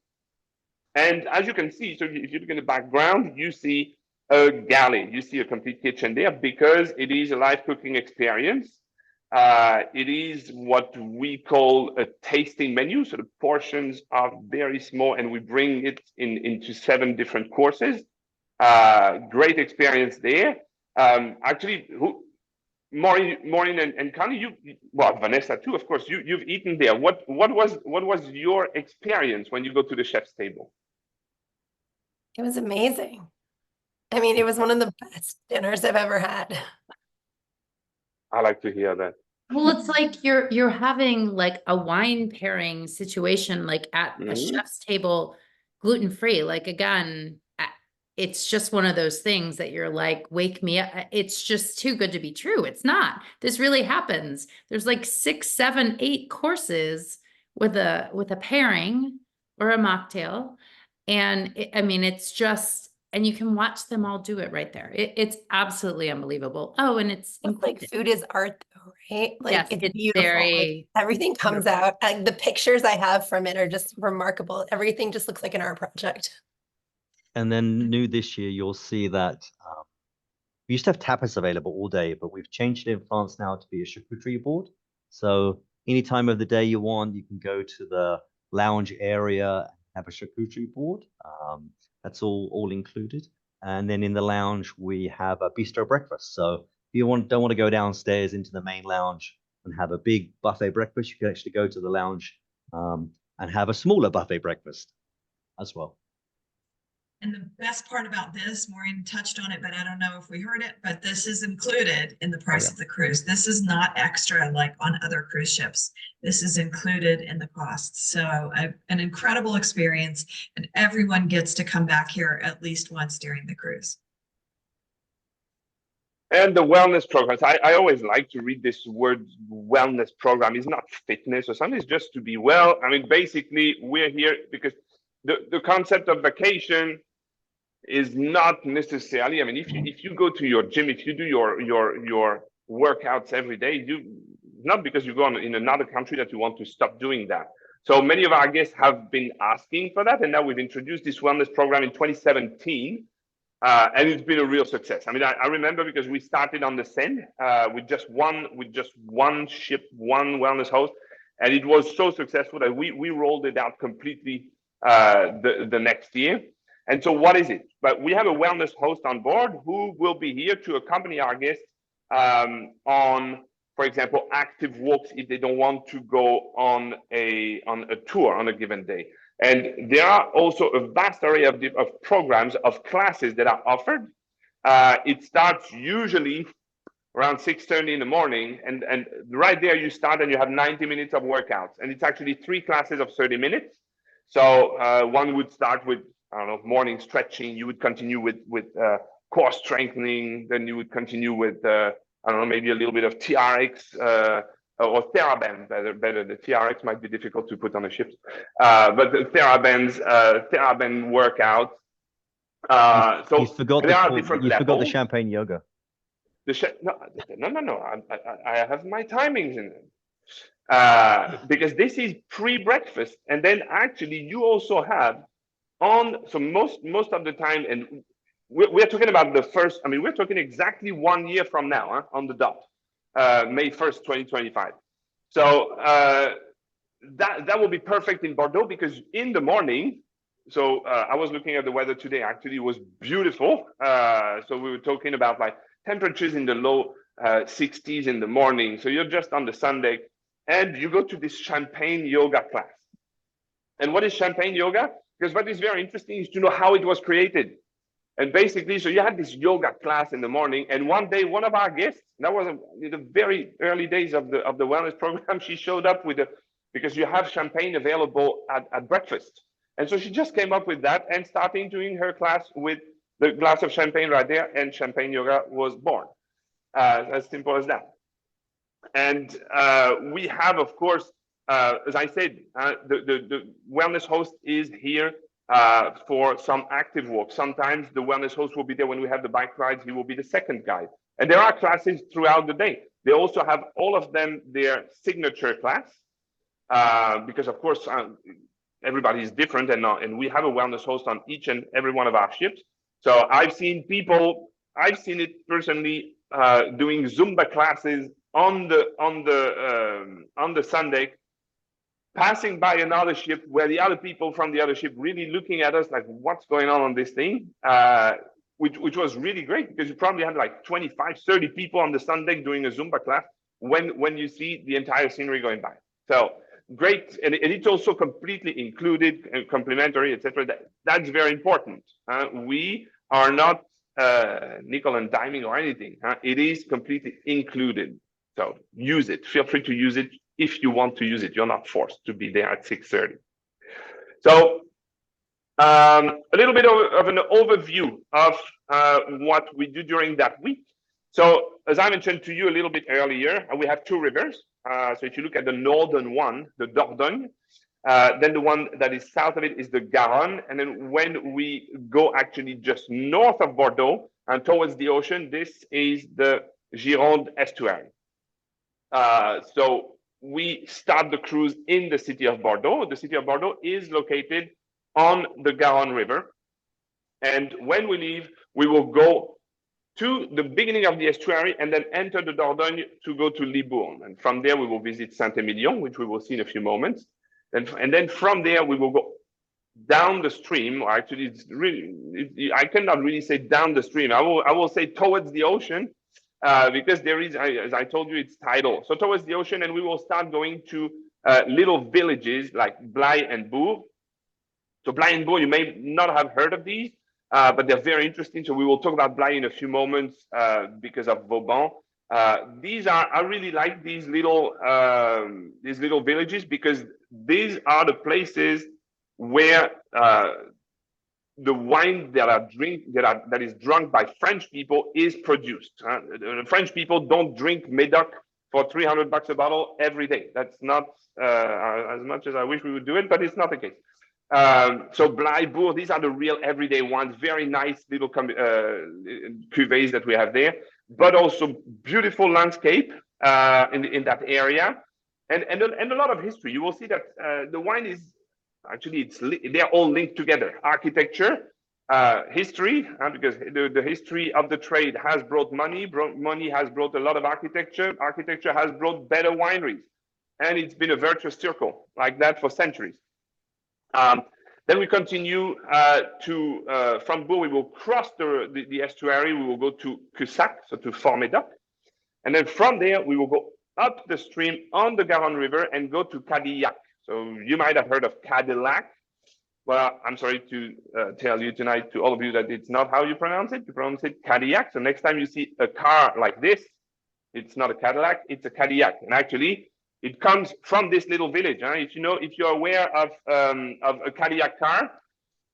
Speaker 5: And as you can see, so if you look in the background, you see a galley, you see a complete kitchen there, because it is a live cooking experience. It is what we call a tasting menu. So the portions are very small and we bring it into 7 different courses. Great experience there. Actually, Maureen and Connie, well, Vanessa too, of course, you've eaten there. What was your experience when you go to the chef's table?
Speaker 4: It was amazing. I mean, it was one of the best dinners I've ever had.
Speaker 5: I like to hear that.
Speaker 1: Well, it's like you're having like a wine pairing situation, like at a chef's table, gluten-free. Like again, it's just one of those things that you're like, wake me up. It's just too good to be true. It's not. This really happens. There's like 6, 7, 8 courses with a pairing or a mocktail. And I mean, it's just, and you can watch them all do it right there. It's absolutely unbelievable. Oh, and it's
Speaker 4: Like food is art though, right? Like
Speaker 1: yes,
Speaker 4: it's beautiful.
Speaker 1: very
Speaker 4: Like, everything comes out. Like, the pictures I have from it are just remarkable. Everything just looks like an art project.
Speaker 3: And then new this year, you'll see that we used to have tapas available all day, but we've changed it in France now to be a charcuterie board. So any time of the day you want, you can go to the lounge area and have a charcuterie board. That's all included. And then in the lounge, we have a bistro breakfast. So if you don't want to go downstairs into the main lounge and have a big buffet breakfast, you can actually go to the lounge and have a smaller buffet breakfast as well.
Speaker 2: And the best part about this, Maureen touched on it, but I don't know if we heard it, but this is included in the price of the cruise. This is not extra like on other cruise ships. This is included in the cost. So an incredible experience, and everyone gets to come back here at least once during the cruise.
Speaker 5: And the wellness programs, I always like to read this word wellness program. It's not fitness or something, it's just to be well. I mean, basically, we're here because the concept of vacation is not necessarily, I mean, if you go to your gym, if you do your workouts every day, not because you go in another country that you want to stop doing that. So many of our guests have been asking for that, and now we've introduced this wellness program in 2017, and it's been a real success. I mean, I remember because we started on the Seine with just one ship, one wellness host, and it was so successful that we rolled it out completely the next year. And so what is it? But we have a wellness host on board who will be here to accompany our guests on, for example, active walks if they don't want to go on a tour on a given day. And there are also a vast array of programs, of classes that are offered. It starts usually around 6:30 in the morning, and right there you start and you have 90 minutes of workouts. And it's actually 3 classes of 30 minutes. So one would start with, I don't know, morning stretching. You would continue with core strengthening. Then you would continue with, I don't know, maybe a little bit of TRX or TheraBand. Better. The TRX might be difficult to put on a ship. But the TheraBand workout. So
Speaker 3: you forgot the champagne yoga.
Speaker 5: No. I have my timings in them. Because this is pre-breakfast, and then actually you also have so most of the time, and we're talking about the first, I mean, we're talking exactly 1 year from now, on the dot, May 1st, 2025. So that will be perfect in Bordeaux, because in the morning, so I was looking at the weather today, actually it was beautiful. So we were talking about like temperatures in the low 60s in the morning. So you're just on the sun deck, and you go to this champagne yoga class. And what is champagne yoga? Because what is very interesting is to know how it was created. And basically, so you had this yoga class in the morning, and one day, one of our guests, that was in the very early days of the wellness program, she showed up because you have champagne available at breakfast. And so she just came up with that and starting doing her class with the glass of champagne right there, and champagne yoga was born. As simple as that. And we have, of course, as I said, the wellness host is here for some active walk. Sometimes the wellness host will be there when we have the bike rides. He will be the second guide. And there are classes throughout the day. They also have all of them their signature class because, of course, everybody is different, and we have a wellness host on each and every one of our ships. So I've seen it personally doing Zumba classes on the Sunday, passing by another ship where the other people from the other ship really looking at us like, what's going on this thing? Which was really great because you probably had like 25, 30 people on the Sunday doing a Zumba class when you see the entire scenery going by. So great, and it's also completely included and complimentary, etc. That's very important. We are not nickel and diming or anything. It is completely included. So use it. Feel free to use it if you want to use it. You're not forced to be there at 6:30. So a little bit of an overview of what we do during that week. So as I mentioned to you a little bit earlier, we have two rivers. So if you look at the northern one, the Dordogne, then the one that is south of it is the Garonne. And then when we go actually just north of Bordeaux and towards the ocean, this is the Gironde estuary. So we start the cruise in the city of Bordeaux. The city of Bordeaux is located on the Garonne River. And when we leave, we will go to the beginning of the estuary and then enter the Dordogne to go to Libourne. And from there, we will visit Saint-Emilion, which we will see in a few moments. And then from there, we will go down the stream, or actually, I cannot really say down the stream. I will say towards the ocean, because there is, as I told you, it's tidal. So towards the ocean, and we will start going to little villages like Blaye and Bourg. So Blaye and Bourg, you may not have heard of these, but they're very interesting. So we will talk about Blaye in a few moments because of Vauban. I really like these little villages because these are the places where the wine that is drunk by French people is produced. The French people don't drink Médoc for $300 a bottle every day. That's not as much as I wish we would do it, but it's not the case. So Blaye, Bourg, these are the real everyday ones. Very nice little cuvées that we have there, but also beautiful landscape in that area, and a lot of history. You will see that the wine is actually they're all linked together. Architecture, history, because the history of the trade has brought money. Money has brought a lot of architecture. Architecture has brought better wineries, and it's been a virtuous circle like that for centuries. Then we continue from Bourg, we will cross the estuary, we will go to Cussac, so to Fort-Médoc. And then from there, we will go up the stream on the Garonne River and go to Cadillac. So you might have heard of Cadillac. Well, I'm sorry to tell you tonight, to all of you, that it's not how you pronounce it. You pronounce it Cadillac. So next time you see a car like this, it's not a Cadillac, it's a Cadillac. And actually, it comes from this little village. If you're aware of a Cadillac car,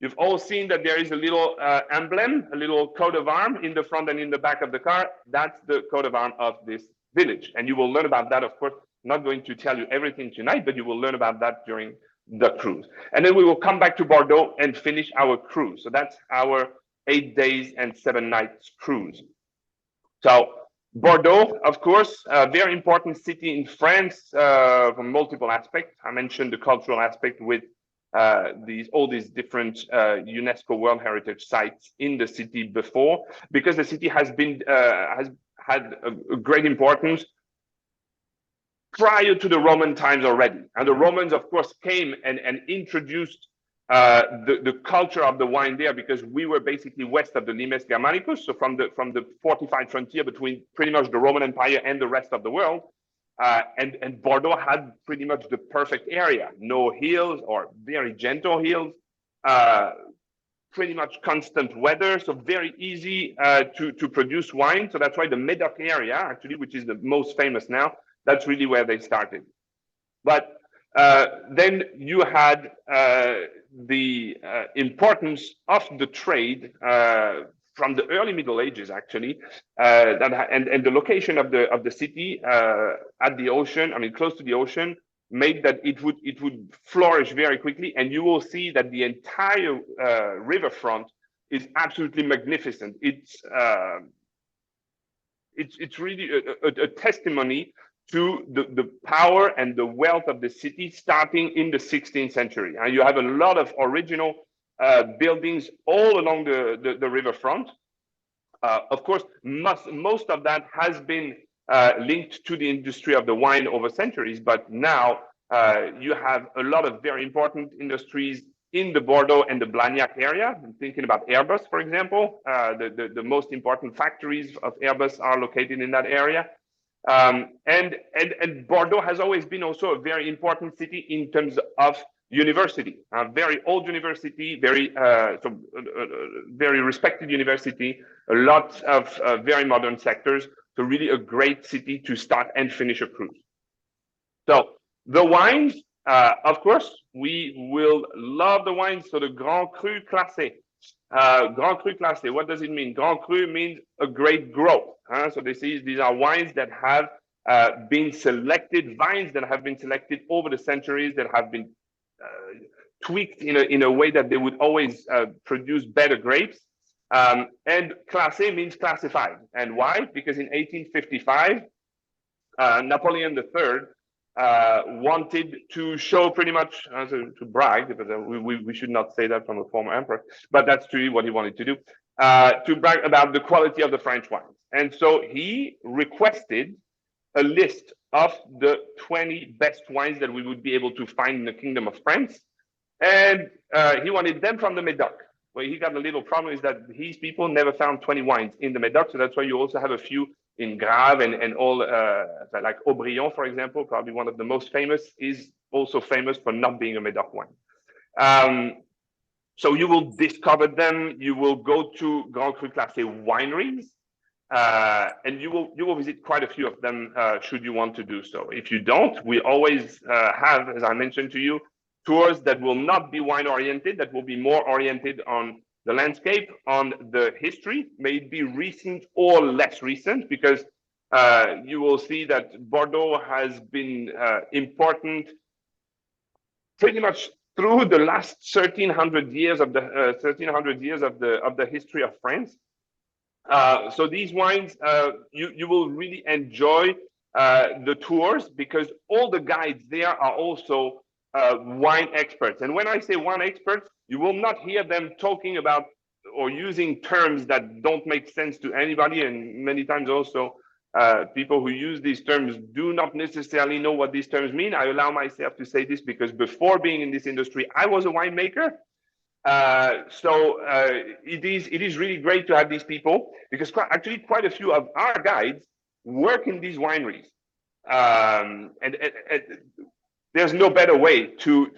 Speaker 5: you've all seen that there is a little emblem, a little coat of arms in the front and in the back of the car. That's the coat of arms of this village. And you will learn about that, of course. I'm not going to tell you everything tonight, but you will learn about that during the cruise. And then we will come back to Bordeaux and finish our cruise. So that's our 8 days and 7 nights cruise. So Bordeaux, of course, a very important city in France from multiple aspects. I mentioned the cultural aspect with all these different UNESCO World Heritage sites in the city before, because the city has had a great importance prior to the Roman times already. And the Romans, of course, came and introduced the culture of the wine there, because we were basically west of the Limes Germanicus, so from the fortified frontier between pretty much the Roman Empire and the rest of the world. And Bordeaux had pretty much the perfect area. No hills or very gentle hills, pretty much constant weather, so very easy to produce wine. So that's why the Médoc area, actually, which is the most famous now, that's really where they started. But then you had the importance of the trade from the early Middle Ages, actually, and the location of the city at the ocean, I mean, close to the ocean, made that it would flourish very quickly. And you will see that the entire riverfront is absolutely magnificent. It's really a testimony to the power and the wealth of the city starting in the 16th century. And you have a lot of original buildings all along the riverfront. Of course, most of that has been linked to the industry of the wine over centuries, but now you have a lot of very important industries in the Bordeaux and the Blagnac area. I'm thinking about Airbus, for example. The most important factories of Airbus are located in that area. And Bordeaux has always been also a very important city in terms of university, a very old university, very respected university, a lot of very modern sectors. So really a great city to start and finish a cruise. So the wines, of course, we will love the wines. So the Grand Cru Classé. Grand Cru Classé, what does it mean? Grand Cru means a great growth. So these are wines that have been selected, vines that have been selected over the centuries, that have been tweaked in a way that they would always produce better grapes. And Classé means classified. And why? Because in 1855, Napoleon III wanted to show pretty much, to brag, because we should not say that from a former emperor, but that's truly what he wanted to do, to brag about the quality of the French wines. And so he requested a list of the 20 best wines that we would be able to find in the Kingdom of France. And he wanted them from the Médoc. Where he got a little problem is that his people never found 20 wines in the Médoc. So that's why you also have a few in Graves and all, like Aubryon, for example, probably one of the most famous, is also famous for not being a Médoc wine. So you will discover them. You will go to Grand Cru Classé wineries, and you will visit quite a few of them should you want to do so. If you don't, we always have, as I mentioned to you, tours that will not be wine oriented, that will be more oriented on the landscape, on the history, maybe recent or less recent, because you will see that Bordeaux has been important pretty much through the last 1300 years of the history of France. So these wines, you will really enjoy the tours, because all the guides there are also wine experts. And when I say wine experts, you will not hear them talking about or using terms that don't make sense to anybody. And many times also people who use these terms do not necessarily know what these terms mean. I allow myself to say this because before being in this industry, I was a winemaker. So it is really great to have these people, because quite a few of our guides work in these wineries. And there's no better way to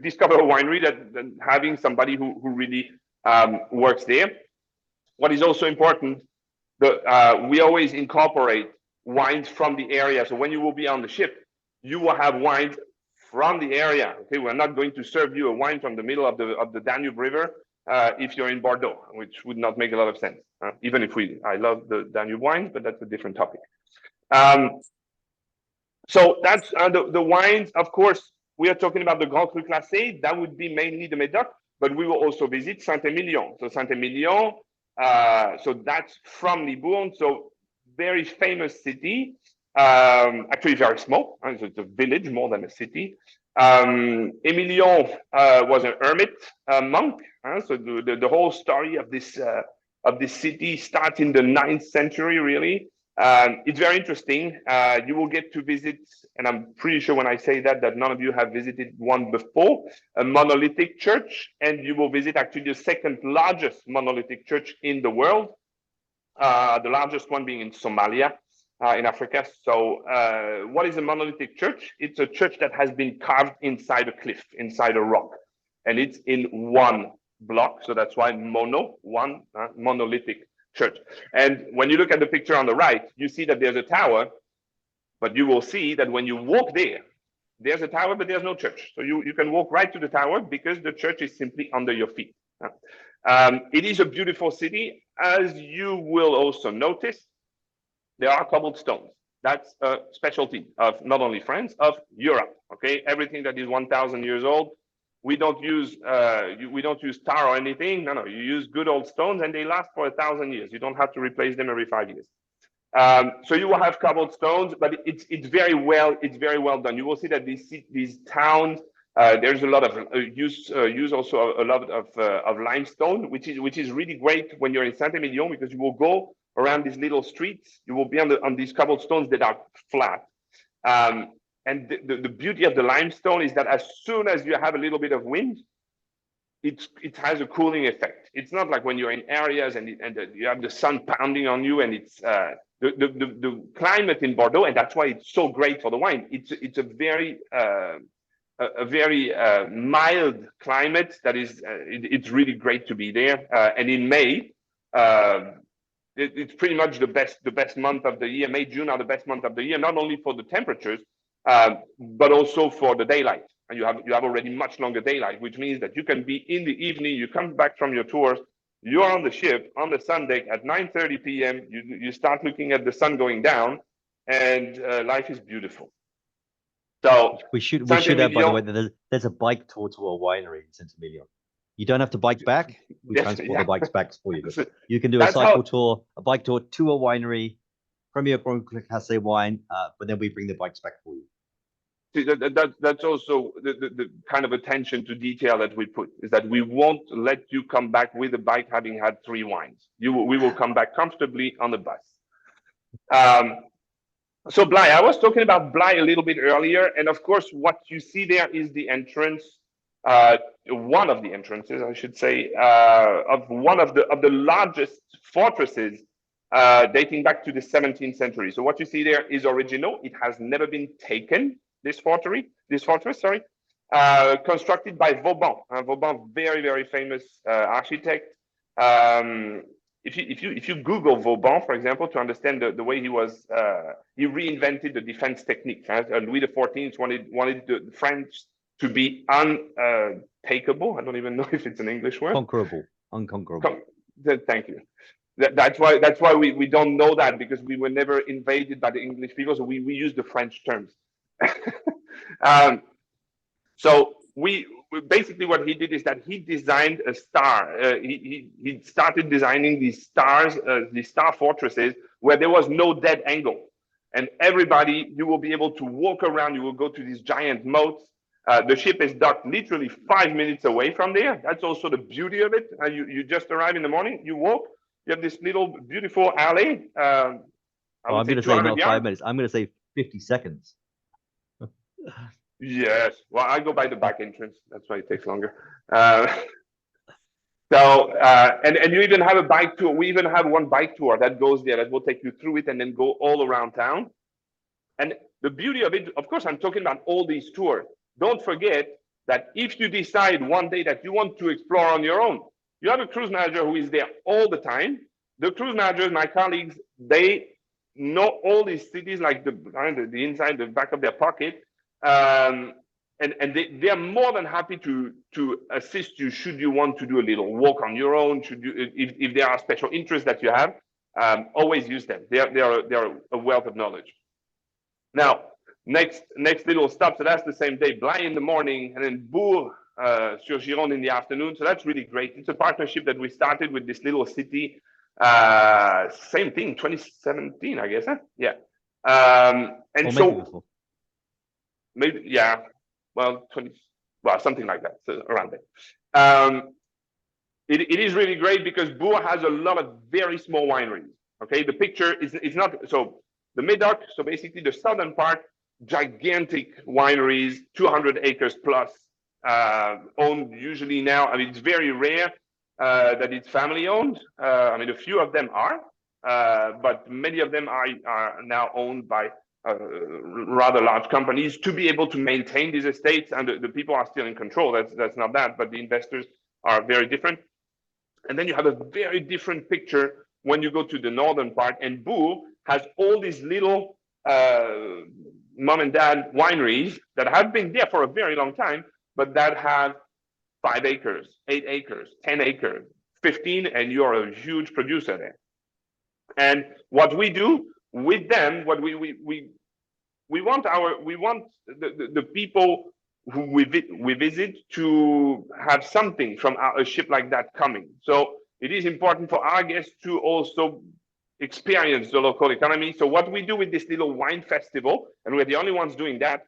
Speaker 5: discover a winery than having somebody who really works there. What is also important, we always incorporate wines from the area. So when you will be on the ship, you will have wines from the area. Okay, we're not going to serve you a wine from the middle of the Danube River if you're in Bordeaux, which would not make a lot of sense. Even if I love the Danube wines, but that's a different topic. So that's the wines. Of course, we are talking about the Grand Cru Classé. That would be mainly the Médoc, but we will also visit Saint-Émilion. So Saint-Émilion, so that's from Libourne. So very famous city, actually very small. So it's a village more than a city. Émilion was an hermit monk. So the whole story of this city starts in the 9th century, really. It's very interesting. You will get to visit, and I'm pretty sure when I say that none of you have visited one before, a monolithic church, and you will visit actually the second largest monolithic church in the world, the largest one being in Somalia, in Africa. So what is a monolithic church? It's a church that has been carved inside a cliff, inside a rock, and it's in one block. So that's why monolithic church. And when you look at the picture on the right, you see that there's a tower, but you will see that when you walk there's a tower, but there's no church. So you can walk right to the tower because the church is simply under your feet. It is a beautiful city. As you will also notice, there are cobblestones. That's a specialty of not only France, of Europe. Okay, everything that is 1,000 years old, we don't use tar or anything. No, you use good old stones, and they last for 1,000 years. You don't have to replace them every 5 years. So you will have cobblestones, but it's very well done. You will see that these towns, there's a lot of use also a lot of limestone, which is really great when you're in Saint-Emilion, because you will go around these little streets. You will be on these cobblestones that are flat. And the beauty of the limestone is that as soon as you have a little bit of wind, it has a cooling effect. It's not like when you're in areas and you have the sun pounding on you, and it's the climate in Bordeaux, and that's why it's so great for the wine. It's a very mild climate that is it's really great to be there. And in May, it's pretty much the best month of the year. May, June are the best month of the year, not only for the temperatures, but also for the daylight. And you have already much longer daylight, which means that you can be in the evening. You come back from your tours, you're on the ship on the sun deck at 9:30 p.m. You start looking at the sun going down, and life is beautiful. So
Speaker 3: we should add, by the way, that there's a bike tour to a winery in Saint-Emilion. You don't have to bike back. We transport the bikes back for you. You can do a cycle tour, a bike tour to a winery, Premier Grand Classé wine, but then we bring the bikes back for you.
Speaker 5: See, that's also the kind of attention to detail that we put, is that we won't let you come back with a bike having had 3 wines. We will come back comfortably on the bus. So Blaye, I was talking about Blaye a little bit earlier, and of course, what you see there is the entrance, one of the entrances, I should say, of one of the largest fortresses dating back to the 17th century. So what you see there is original. It has never been taken. This fortress, constructed by Vauban. Vauban, very famous architect. If you Google Vauban, for example, to understand the way he reinvented the defense technique. Louis XIV wanted the French to be untakeable. I don't even know if it's an English word.
Speaker 3: Unconquerable.
Speaker 5: Thank you. That's why we don't know that, because we were never invaded by the English people, so we use the French terms. So we basically, what he did is that he designed a star. He started designing these stars, these star fortresses, where there was no dead angle, and everybody, you will be able to walk around. You will go to these giant moats. The ship is docked literally 5 minutes away from there. That's also the beauty of it. You just arrive in the morning, you walk, you have this little beautiful alley. I'm
Speaker 3: going to say not 5 minutes. I'm going to say 50 seconds.
Speaker 5: Yes. Well, I go by the back entrance. That's why it takes longer. And you even have a bike tour. We even have one bike tour that goes there that will take you through it and then go all around town. And the beauty of it, of course, I'm talking about all these tours. Don't forget that if you decide one day that you want to explore on your own, you have a cruise manager who is there all the time. The cruise managers, my colleagues, they know all these cities like the inside, the back of their pocket. And they are more than happy to assist you should you want to do a little walk on your own. If there are special interests that you have, always use them. They are a wealth of knowledge. Now, next little stop. So that's the same day. Blaye in the morning, and then Bourg sur Gironde in the afternoon. So that's really great. It's a partnership that we started with this little city. Same thing, 2017, I guess. Huh? Yeah. And so. Maybe, yeah, well, something like that, so around there. It is really great because Bourg has a lot of very small wineries. Okay, the picture is not, so the Médoc, so basically the southern part, gigantic wineries, 200 acres plus, owned usually now. I mean, it's very rare that it's family owned. I mean, a few of them are, but many of them are now owned by rather large companies to be able to maintain these estates, and the people are still in control. That's not that, but the investors are very different. And then you have a very different picture when you go to the northern part, and Bourg has all these little mom and dad wineries that have been there for a very long time, but that have 5 acres, 8 acres, 10 acres, 15 and you're a huge producer there. And what we do with them, what we want the people who we visit to have something from a ship like that coming. So it is important for our guests to also experience the local economy. So what we do with this little wine festival, and we're the only ones doing that,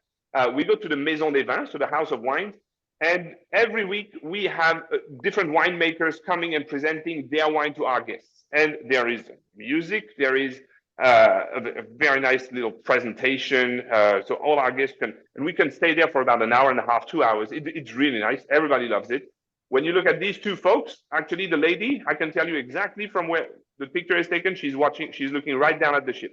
Speaker 5: we go to the Maison des Vins, so the House of Wines, and every week we have different winemakers coming and presenting their wine to our guests. And there is music, there is a very nice little presentation. So all our guests can, and we can stay there for about an hour and a half, 2 hours. It's really nice. Everybody loves it. When you look at these two folks, actually the lady, I can tell you exactly from where the picture is taken. She's looking right down at the ship,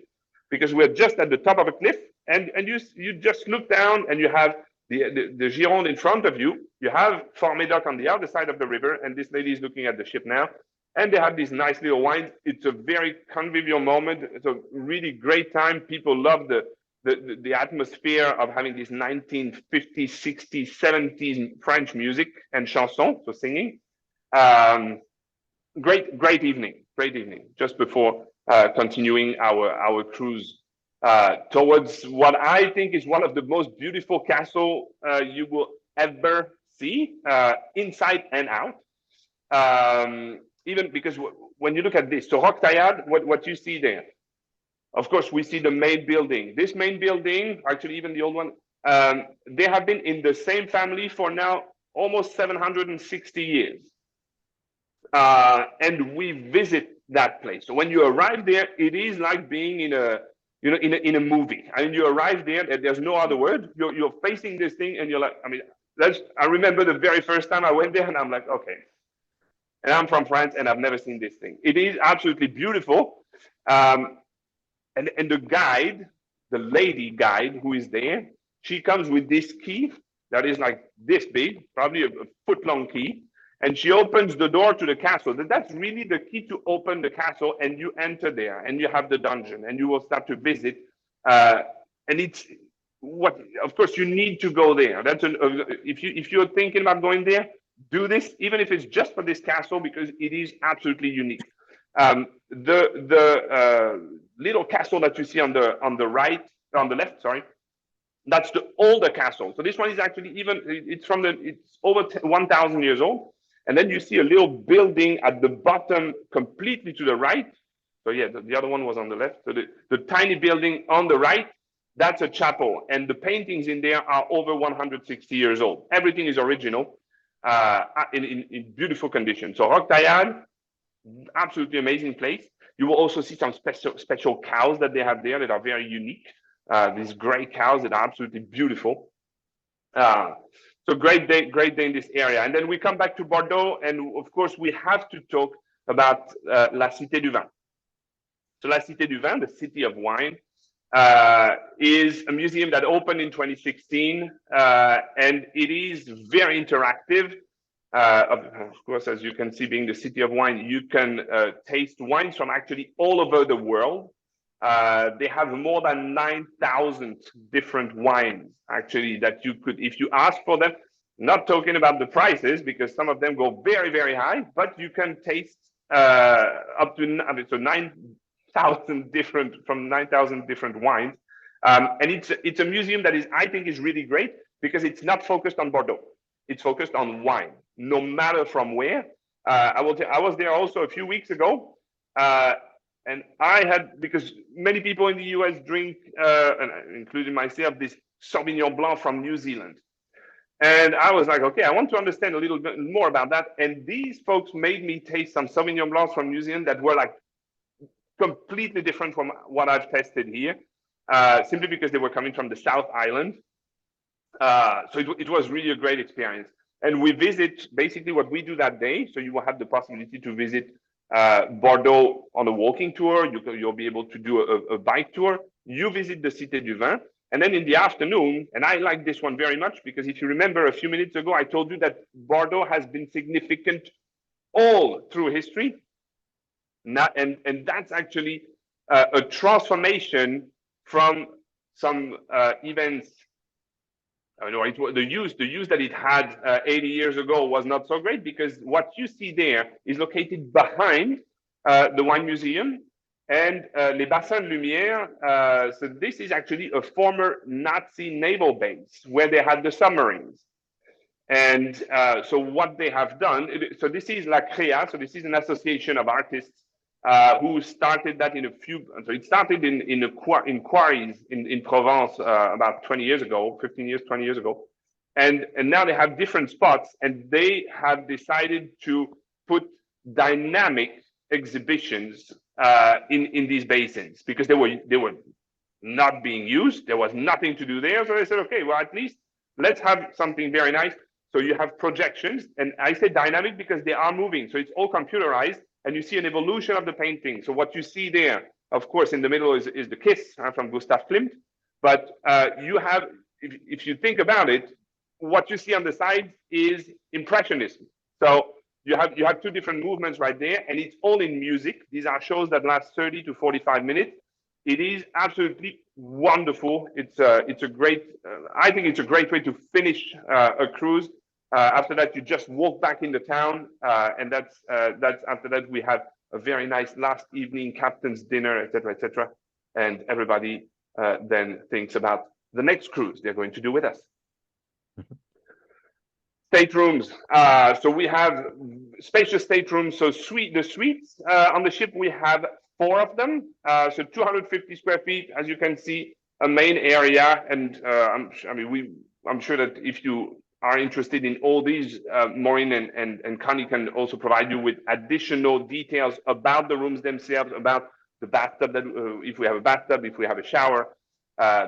Speaker 5: because we're just at the top of a cliff, and you just look down and you have the Gironde in front of you. You have Fort Médoc on the other side of the river, and this lady is looking at the ship now. And they have these nice little wines. It's a very convivial moment. It's a really great time. People love the atmosphere of having this 1950s, 60s, 70s French music and chanson, so singing. Great evening, just before continuing our cruise towards what I think is one of the most beautiful castle you will ever see, inside and out. Even because when you look at this, so Roque Taillade, what you see there, of course, we see the main building. This main building, actually even the old one, they have been in the same family for now almost 760 years. And we visit that place. So when you arrive there, it is like being in a movie. I mean, you arrive there, and there's no other word. You're facing this thing, and you're like, I mean, I remember the very first time I went there, and I'm like, okay. And I'm from France, and I've never seen this thing. It is absolutely beautiful. And the guide, the lady guide who is there, she comes with this key that is like this big, probably a foot-long key, and she opens the door to the castle. That's really the key to open the castle, and you enter there, and you have the dungeon, and you will start to visit. And it's what, of course, you need to go there. That's if you're thinking about going there, do this, even if it's just for this castle, because it is absolutely unique. The little castle that you see on the left, sorry, that's the older castle. So this one is actually it's over 1,000 years old. And then you see a little building at the bottom, completely to the right. So yeah, the other one was on the left. So the tiny building on the right, that's a chapel, and the paintings in there are over 160 years old. Everything is original, in beautiful condition. So Roque Taillade, absolutely amazing place. You will also see some special cows that they have there that are very unique. These gray cows that are absolutely beautiful. So great day in this area. And then we come back to Bordeaux, and of course we have to talk about La Cité du Vin. So La Cité du Vin, the City of Wine, is a museum that opened in 2016, and it is very interactive. Of course, as you can see, being the City of Wine, you can taste wines from actually all over the world. They have more than 9,000 different wines, actually, that you could, if you ask for them, not talking about the prices, because some of them go very, very high, but you can taste up to 9,000 different wines. And it's a museum that I think is really great, because it's not focused on Bordeaux. It's focused on wine, no matter from where. I was there also a few weeks ago. And because many people in the US drink, and including myself, this Sauvignon Blanc from New Zealand. And I was like, okay, I want to understand a little bit more about that. And these folks made me taste some Sauvignon Blancs from New Zealand that were like completely different from what I've tested here, simply because they were coming from the South Island. So it was really a great experience. And we visit basically what we do that day. So you will have the possibility to visit Bordeaux on a walking tour. You'll be able to do a bike tour. You visit the Cité du Vin. And then in the afternoon, and I like this one very much, because if you remember a few minutes ago, I told you that Bordeaux has been significant all through history. And that's actually a transformation from some events know, the use that it had 80 years ago was not so great, because what you see there is located behind the wine museum and Les Bassins de Lumière. So this is actually a former Nazi naval base where they had the submarines. And so what they have done, so this is La Crea, so this is an association of artists who started that so it started in quarries in Provence about 20 years ago, 15 years, 20 years ago. And now they have different spots, and they have decided to put dynamic exhibitions in these basins, because they were not being used. There was nothing to do there. So they said, okay, well, at least let's have something very nice. So you have projections, and I say dynamic because they are moving. So it's all computerized, and you see an evolution of the painting. So what you see there, of course, in the middle is the Kiss from Gustav Klimt. But you have, if you think about it, what you see on the side is Impressionism. So you have two different movements right there, and it's all in music. These are shows that last 30 to 45 minutes. It is absolutely wonderful. It's a great, I think it's a great way to finish a cruise. After that, you just walk back in the town, and that's after that we have a very nice last evening captain's dinner, etc., and everybody then thinks about the next cruise they're going to do with us. Staterooms. So we have spacious staterooms. So the suites on the ship, we have 4 of them. So 250 square feet, as you can see, a main area. And I'm sure that if you are interested in all these, Maureen and Connie can also provide you with additional details about the rooms themselves, about the bathtub, that if we have a bathtub, if we have a shower,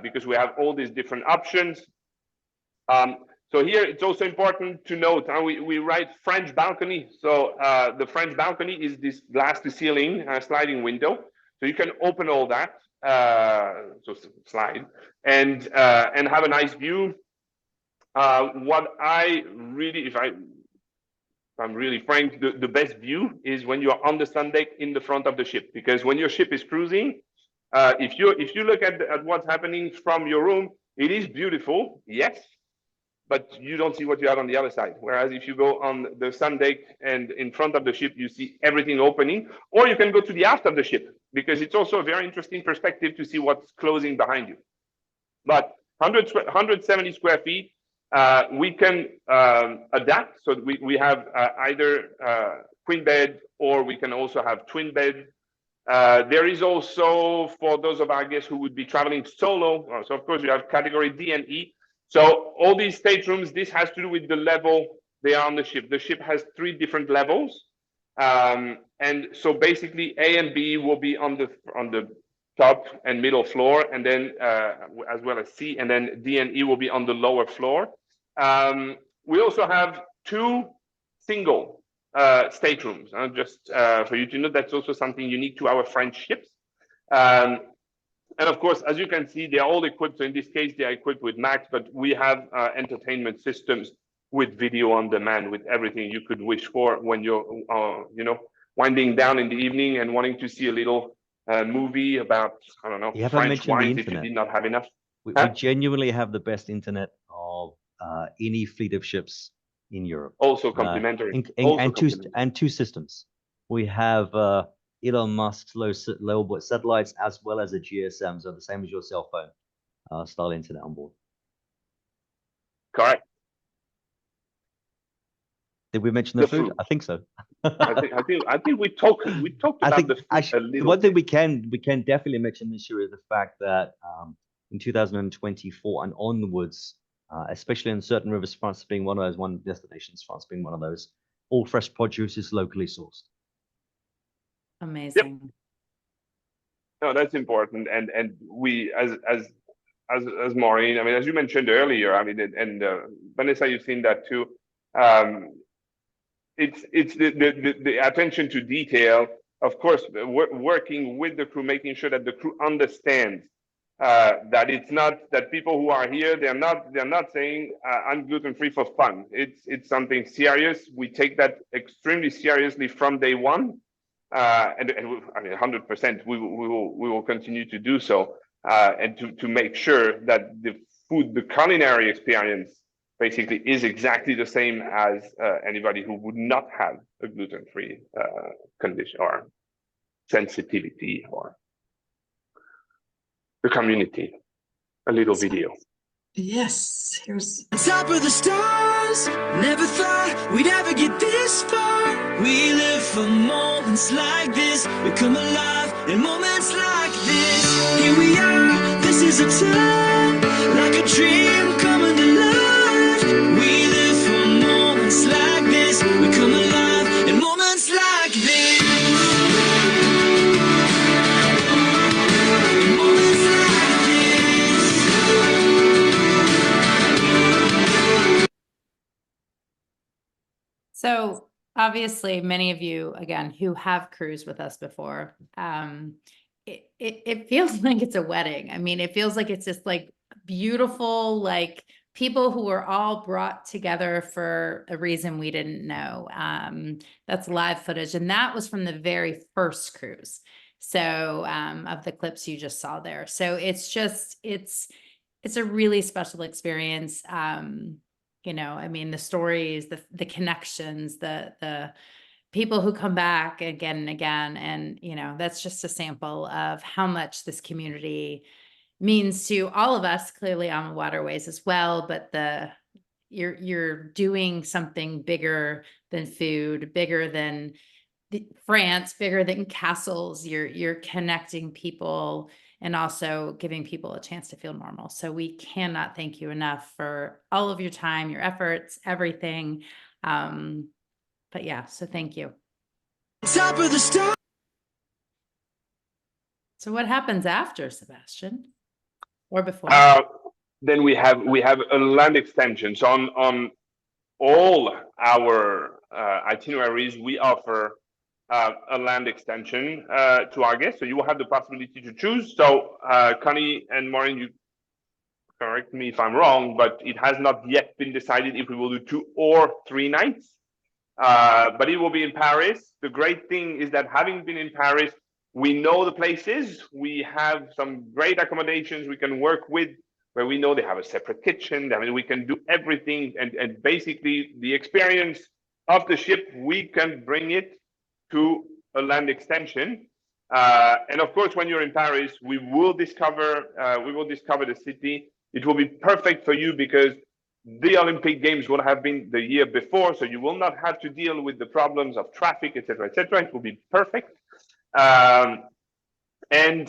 Speaker 5: because we have all these different options. So here it's also important to note, we write French balcony. So the French balcony is this glass to ceiling sliding window. So you can open all that, so slide, and have a nice view. What I really, if I'm really frank, the best view is when you are on the sun deck in the front of the ship, because when your ship is cruising, if you look at what's happening from your room, it is beautiful, yes, but you don't see what you have on the other side. Whereas if you go on the sun deck and in front of the ship, you see everything opening, or you can go to the aft of the ship, because it's also a very interesting perspective to see what's closing behind you. But 170 square feet, we can adapt. So we have either queen bed, or we can also have twin bed. There is also, for those of our guests who would be traveling solo, so of course you have category D and E. So all these staterooms, this has to do with the level they are on the ship. The ship has 3 different levels. And so basically A and B will be on the top and middle floor, and then as well as C, and then D and E will be on the lower floor. We also have 2 single staterooms, just for you to know. That's also something unique to our French ships. And of course, as you can see, they're all equipped. So in this case, they are equipped with Max, but we have entertainment systems with video on demand, with everything you could wish for when you're, winding down in the evening and wanting to see a little movie about, I don't know, French wines if you did not have enough.
Speaker 3: We genuinely have the best internet of any fleet of ships in Europe.
Speaker 5: Also complimentary.
Speaker 3: And 2 systems. We have Elon Musk's low orbit satellites, as well as a GSM, so the same as your cell phone, style internet on board.
Speaker 5: Correct.
Speaker 3: Did we mention the food? I think so.
Speaker 5: I think we talked about the food
Speaker 3: actually,
Speaker 5: a little.
Speaker 3: One thing we can definitely mention this year is the fact that in 2024 and onwards, especially in certain rivers, France being one of those destinations, France being one of those, all fresh produce is locally sourced.
Speaker 1: Amazing.
Speaker 5: Yep. No, that's important, and we as Maureen, I mean, as you mentioned earlier, I mean, and Vanessa, you've seen that too. It's the attention to detail, of course, working with the crew, making sure that the crew understands that it's not that people who are here, they're not saying I'm gluten-free for fun. It's something serious. We take that extremely seriously from day one. And I mean, 100%, we will continue to do so, and to make sure that the food, the culinary experience basically is exactly the same as anybody who would not have a gluten-free condition or sensitivity, or the community. A little video.
Speaker 2: Yes, here's
Speaker 6: Top of the stars, never thought we'd ever get this far. We live for moments like this. We come alive in moments like this. Here we are, this is a time, like a dream coming to life. We live for moments like this. We come alive in moments like this. Moments like this.
Speaker 1: So obviously, many of you, again, who have cruised with us before, it feels like it's a wedding. I mean, it feels like it's just like beautiful, like people who were all brought together for a reason we didn't know. That's live footage, and that was from the very first cruise. So of the clips you just saw there. So it's just, it's a really special experience. You know, I mean, the stories, the connections, the people who come back again and again. And, you know, that's just a sample of how much this community means to all of us, clearly AmaWaterways as well, but you're doing something bigger than food, bigger than France, bigger than castles. You're connecting people and also giving people a chance to feel normal. So we cannot thank you enough for all of your time, your efforts, everything. But yeah, so thank you.
Speaker 6: Top of the stars.
Speaker 1: So what happens after, Sebastian, or before?
Speaker 5: Then we have a land extension. So on all our itineraries, we offer a land extension to our guests. So you will have the possibility to choose. So Connie and Maureen, you correct me if I'm wrong, but it has not yet been decided if we will do 2 or 3 nights. But it will be in Paris. The great thing is that having been in Paris, we know the places. We have some great accommodations we can work with, where we know they have a separate kitchen. I mean, we can do everything, and basically the experience of the ship, we can bring it to a land extension. And of course, when you're in Paris, we will discover the city. It will be perfect for you because the Olympic Games will have been the year before, so you will not have to deal with the problems of traffic, etc., etc. It will be perfect. And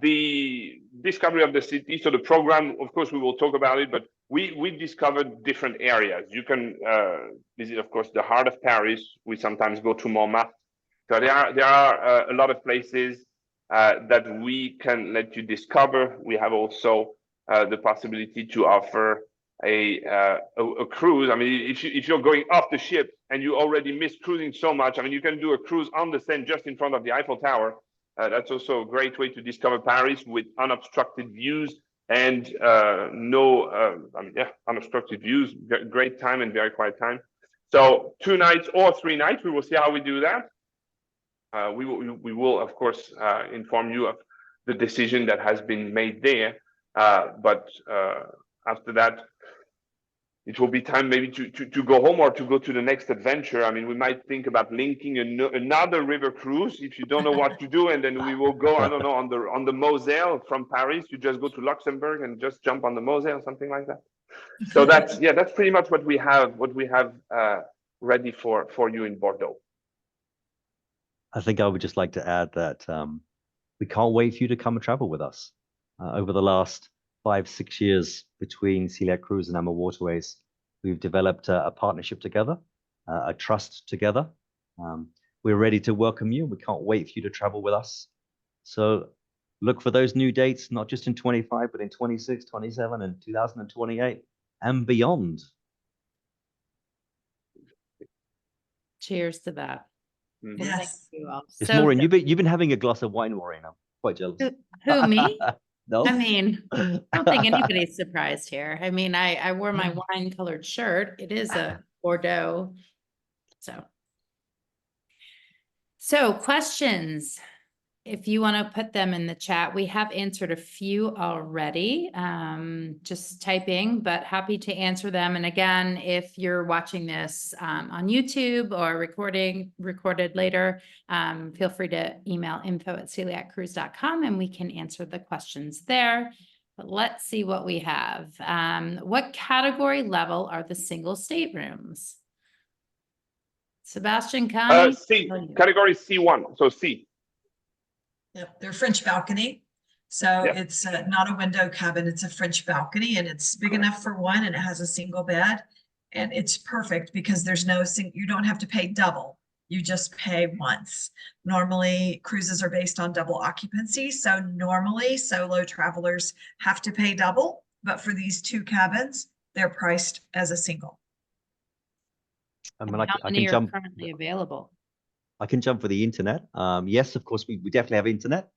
Speaker 5: the discovery of the city. So the program, of course, we will talk about it, but we discovered different areas. You can visit, of course, the heart of Paris. We sometimes go to Montmartre. So there are a lot of places that we can let you discover. We have also the possibility to offer a cruise. I mean, if you're going off the ship and you already miss cruising so much, I mean, you can do a cruise on the Seine just in front of the Eiffel Tower. That's also a great way to discover Paris with unobstructed views and unobstructed views, great time and very quiet time. So 2 nights or 3 nights, we will see how we do that. We will of course inform you of the decision that has been made there. But after that, it will be time maybe to go home or to go to the next adventure. I mean, we might think about linking another river cruise if you don't know what to do, and then we will go, I don't know, on the Moselle from Paris. You just go to Luxembourg and just jump on the Moselle, something like that. So that's pretty much what we have ready for you in Bordeaux.
Speaker 3: I think I would just like to add that we can't wait for you to come and travel with us. Over the last 5-6 years between Celiac Cruise and AmaWaterways, we've developed a partnership together, a trust together. We're ready to welcome you. We can't wait for you to travel with us. So look for those new dates, not just in 25, but in 26, 27, and 2028 and beyond.
Speaker 1: Cheers to that.
Speaker 5: Mhm.
Speaker 1: Well, thank
Speaker 2: Yes.
Speaker 1: you all.
Speaker 3: It's
Speaker 1: So
Speaker 3: Maureen, you've been having a glass of wine, Maureen. I'm quite jealous.
Speaker 1: who, me?
Speaker 3: No?
Speaker 1: I mean, I don't think anybody's surprised here. I mean, I wore my wine-colored shirt. It is a Bordeaux. So questions. if you want to put them in the chat, we have answered a few already, just typing, but happy to answer them. And again, if you're watching this on YouTube or recorded later, feel free to email info@celiaccruise.com and we can answer the questions there. But let's see what we have. What category level are the single staterooms? Sebastian, Connie?
Speaker 5: C,
Speaker 1: Oh, you.
Speaker 5: category C1, so C.
Speaker 2: Yep, they're French balcony. So
Speaker 5: Yep.
Speaker 2: it's not a window cabin, it's a French balcony, and it's big enough for one, and it has a single bed. And it's perfect because there's no you don't have to pay double. You just pay once. Normally cruises are based on double occupancy. So normally solo travelers have to pay double, but for these two cabins, they're priced as a single.
Speaker 3: I
Speaker 1: And
Speaker 3: mean, I
Speaker 1: how
Speaker 3: can
Speaker 1: many are
Speaker 3: jump.
Speaker 1: currently available?
Speaker 3: I can jump for the internet. Yes, of course, we definitely have internet.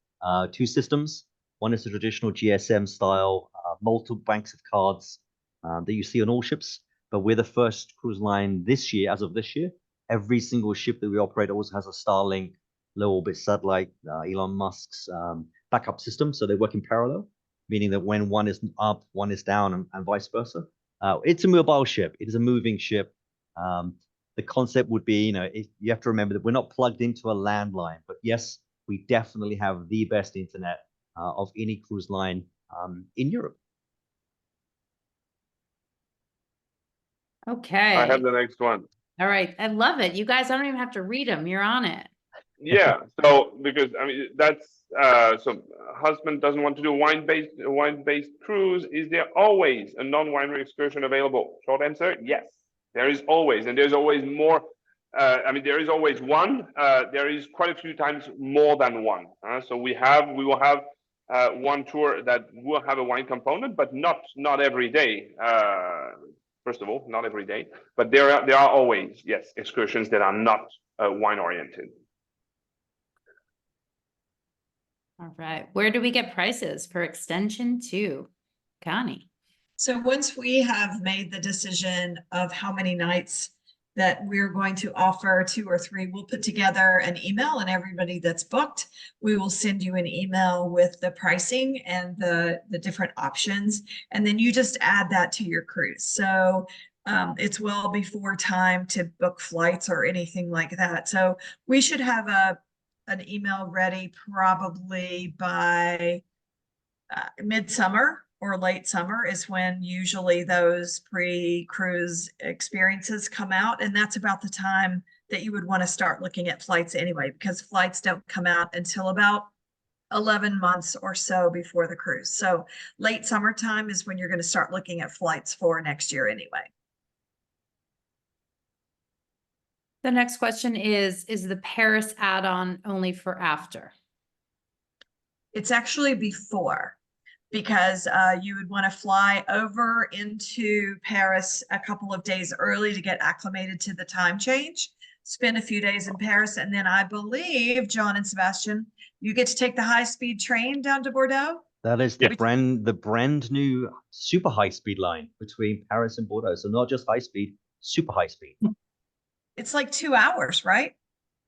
Speaker 3: Two systems. One is the traditional GSM style, multiple banks of cards that you see on all ships. But we're the first cruise line this year, as of this year. Every single ship that we operate also has a Starlink low orbit satellite, Elon Musk's backup system. So they work in parallel, meaning that when one is up, one is down, and vice versa. It's a mobile ship. It is a moving ship. The concept would be, you have to remember that we're not plugged into a landline, but yes, we definitely have the best internet of any cruise line in Europe.
Speaker 1: Okay.
Speaker 5: I have the next one.
Speaker 1: All right. I love it. You guys, I don't even have to read them. You're on it.
Speaker 5: Yeah, so because I mean that's so husband doesn't want to do wine-based cruise. Is there always a non-winery excursion available? Short answer, yes. There is always, and there's always more. I mean, there is always one. There is quite a few times more than one. So we will have one tour that will have a wine component, but not every day. First of all, not every day, but there are always, yes, excursions that are not wine oriented.
Speaker 1: All right. Where do we get prices for extension 2? Connie.
Speaker 2: So once we have made the decision of how many nights that we're going to offer, 2 or 3, we'll put together an email, and everybody that's booked, we will send you an email with the pricing and the different options. And then you just add that to your cruise. So it's well before time to book flights or anything like that. So we should have an email ready probably by midsummer or late summer is when usually those pre-cruise experiences come out. And that's about the time that you would want to start looking at flights anyway, because flights don't come out until about 11 months or so before the cruise. So late summertime is when you're going to start looking at flights for next year anyway.
Speaker 1: The next question is the Paris add-on only for after?
Speaker 2: It's actually before, because you would want to fly over into Paris a couple of days early to get acclimated to the time change, spend a few days in Paris, and then I believe, John and Sebastian, you get to take the high-speed train down to Bordeaux?
Speaker 3: That is the brand new super high speed line between Paris and Bordeaux. So not just high speed, super high speed.
Speaker 2: It's like 2 hours, right?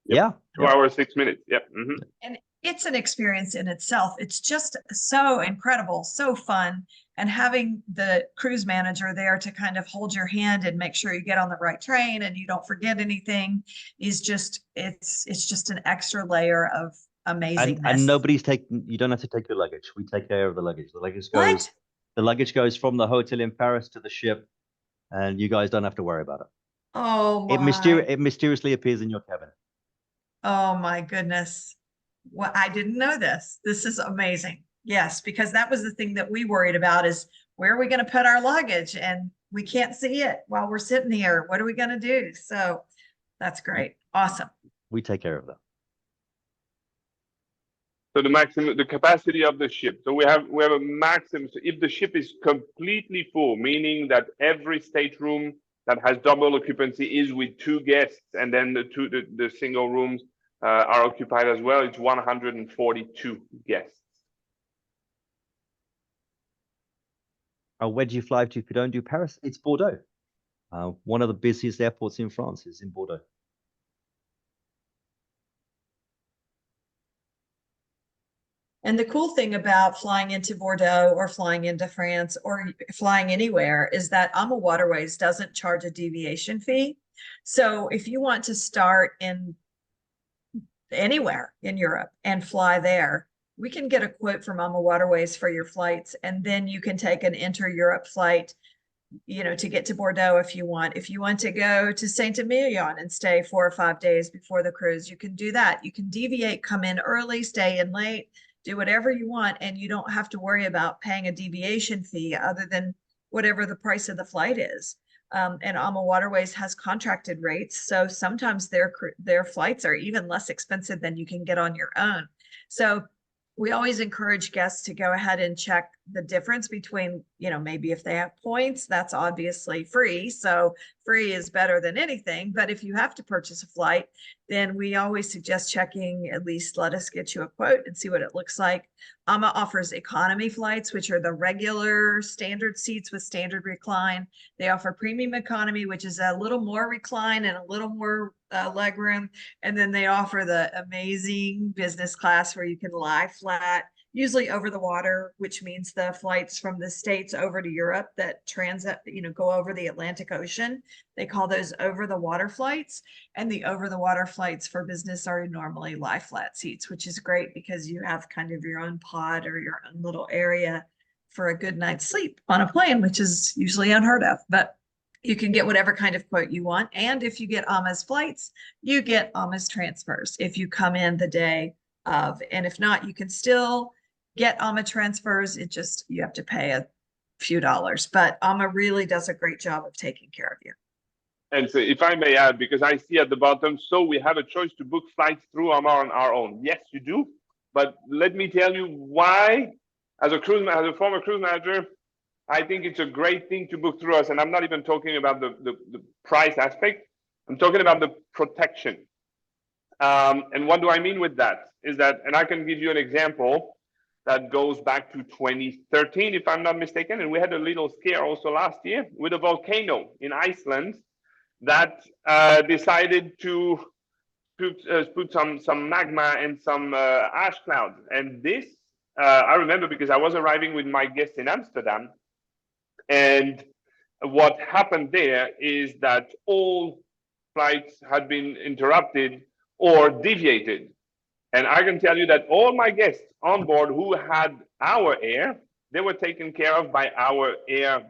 Speaker 5: Yep.
Speaker 3: Yeah.
Speaker 5: 2 hours, 6 minutes. Yep. Mm-hmm.
Speaker 2: And it's an experience in itself. It's just so incredible, so fun. And having the cruise manager there to kind of hold your hand and make sure you get on the right train and you don't forget anything is just, it's just an extra layer of amazingness.
Speaker 3: And you don't have to take your luggage. We take care of the luggage.
Speaker 2: What?
Speaker 3: The luggage goes from the hotel in Paris to the ship, and you guys don't have to worry about it.
Speaker 2: Oh my.
Speaker 3: It mysteriously appears in your cabin.
Speaker 2: Oh my goodness. Well, I didn't know this. This is amazing. Yes, because that was the thing that we worried about is where are we going to put our luggage? And we can't see it while we're sitting here. What are we going to do? So that's great. Awesome.
Speaker 3: We take care of that.
Speaker 5: So the capacity of the ship. So we have a maximum. So if the ship is completely full, meaning that every stateroom that has double occupancy is with 2 guests, and then the single rooms are occupied as well, it's 142 guests.
Speaker 3: Where do you fly to if you don't do Paris? It's Bordeaux. One of the busiest airports in France is in Bordeaux.
Speaker 2: And the cool thing about flying into Bordeaux or flying into France or flying anywhere is that AmaWaterways doesn't charge a deviation fee. So if you want to start in anywhere in Europe and fly there, we can get a quote from AmaWaterways for your flights, and then you can take an inter-Europe flight, you know, to get to Bordeaux if you want. If you want to go to Saint-Emilion and stay 4 or 5 days before the cruise, you can do that. You can deviate, come in early, stay in late, do whatever you want, and you don't have to worry about paying a deviation fee other than whatever the price of the flight is. And AmaWaterways has contracted rates, so sometimes their flights are even less expensive than you can get on your own. So we always encourage guests to go ahead and check the difference between, you know, maybe if they have points, that's obviously free. So free is better than anything. But if you have to purchase a flight, then we always suggest checking, at least let us get you a quote and see what it looks like. AMA offers economy flights, which are the regular standard seats with standard recline. They offer premium economy, which is a little more recline and a little more leg room. And then they offer the amazing business class where you can lie flat, usually over the water, which means the flights from the States over to Europe that go over the Atlantic Ocean. They call those over the water flights. And the over the water flights for business are normally lie flat seats, which is great because you have kind of your own pod or your own little area for a good night's sleep on a plane, which is usually unheard of. But you can get whatever kind of quote you want. And if you get AMA's flights, you get AMA's transfers if you come in the day of. And if not, you can still get AMA transfers. It just, you have to pay a few dollars. But AMA really does a great job of taking care of you.
Speaker 5: And so if I may add, because I see at the bottom, so we have a choice to book flights through AMA on our own. Yes, you do. But let me tell you why, as a former cruise manager, I think it's a great thing to book through us. And I'm not even talking about the price aspect. I'm talking about the protection. And what do I mean with that? Is that, and I can give you an example that goes back to 2013, if I'm not mistaken. And we had a little scare also last year with a volcano in Iceland that decided to put some magma and some ash clouds. And this, I remember because I was arriving with my guests in Amsterdam. And what happened there is that all flights had been interrupted or deviated. And I can tell you that all my guests on board who had our air, they were taken care of by our air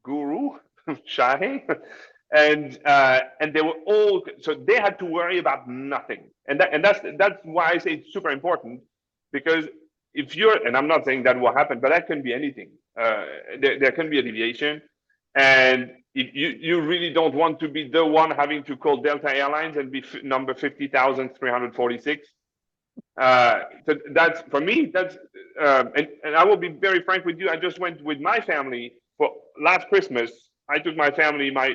Speaker 5: guru, Shahi. And they were all, so they had to worry about nothing. And that's why I say it's super important, because if you're, and I'm not saying that will happen, but that can be anything. There can be a deviation. And if you really don't want to be the one having to call Delta Airlines and be number 50,346. So that's, for me, that's, and I will be very frank with you. I just went with my family for last Christmas. I took my family, my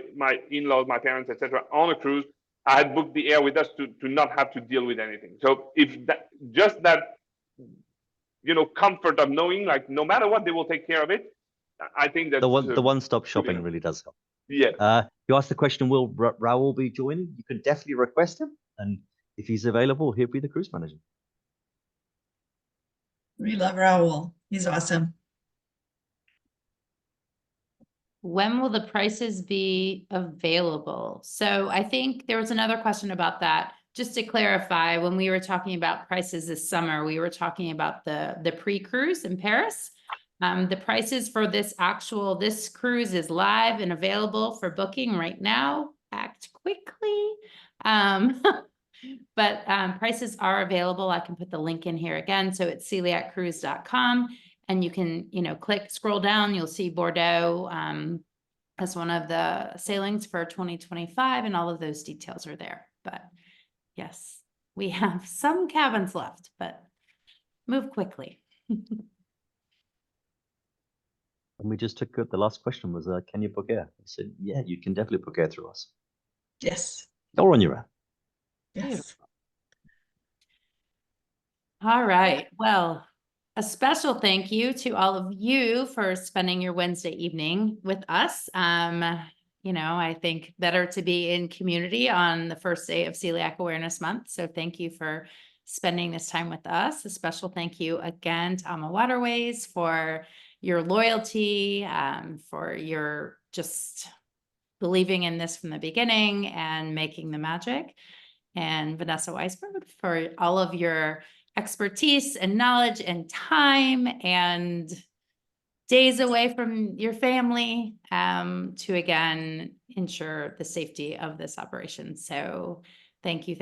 Speaker 5: in-laws, my parents, etc., on a cruise. I had booked the air with us to not have to deal with anything. So if that, just that, comfort of knowing, like, no matter what, they will take care of it. I think that
Speaker 3: the one-stop shopping really does help.
Speaker 5: Yeah.
Speaker 3: You asked the question, will Raul be joining? You can definitely request him, and if he's available, he'll be the cruise manager.
Speaker 2: We love Raul. He's awesome.
Speaker 1: When will the prices be available? So I think there was another question about that. Just to clarify, when we were talking about prices this summer, we were talking about the pre-cruise in Paris. The prices for this cruise is live and available for booking right now. Act quickly. But prices are available. I can put the link in here again. So it's celiaccruise.com. And you can, scroll down, you'll see Bordeaux as one of the sailings for 2025, and all of those details are there. But yes, we have some cabins left, but move quickly.
Speaker 3: And we just took the last question was, can you book air? I said, yeah, you can definitely book air through us.
Speaker 2: Yes.
Speaker 3: Or on your own.
Speaker 2: Yes.
Speaker 1: All right. Well, a special thank you to all of you for spending your Wednesday evening with us. I think better to be in community on the first day of Celiac Awareness Month. So thank you for spending this time with us. A special thank you again to AmaWaterways for your loyalty, for your just believing in this from the beginning and making the magic. And Vanessa Weisberg for all of your expertise and knowledge and time and days away from your family to again ensure the safety of this operation. So thank you.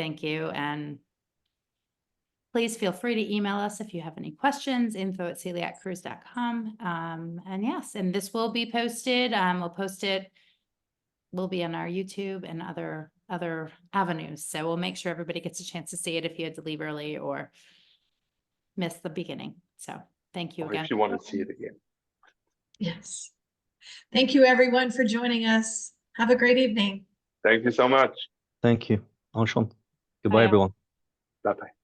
Speaker 1: And please feel free to email us if you have any questions, info@celiaccruise.com. And yes, and this will be posted. We'll post it. Will be on our YouTube and other avenues. So we'll make sure everybody gets a chance to see it if you had to leave early or miss the beginning. So thank you
Speaker 5: Or
Speaker 1: again.
Speaker 5: if you want to see it again.
Speaker 2: Yes. Thank you, everyone, for joining us. Have a great evening.
Speaker 5: Thank you so much.
Speaker 3: Thank you. Enchanté. Goodbye,
Speaker 1: Bye.
Speaker 3: everyone.
Speaker 5: Bye bye.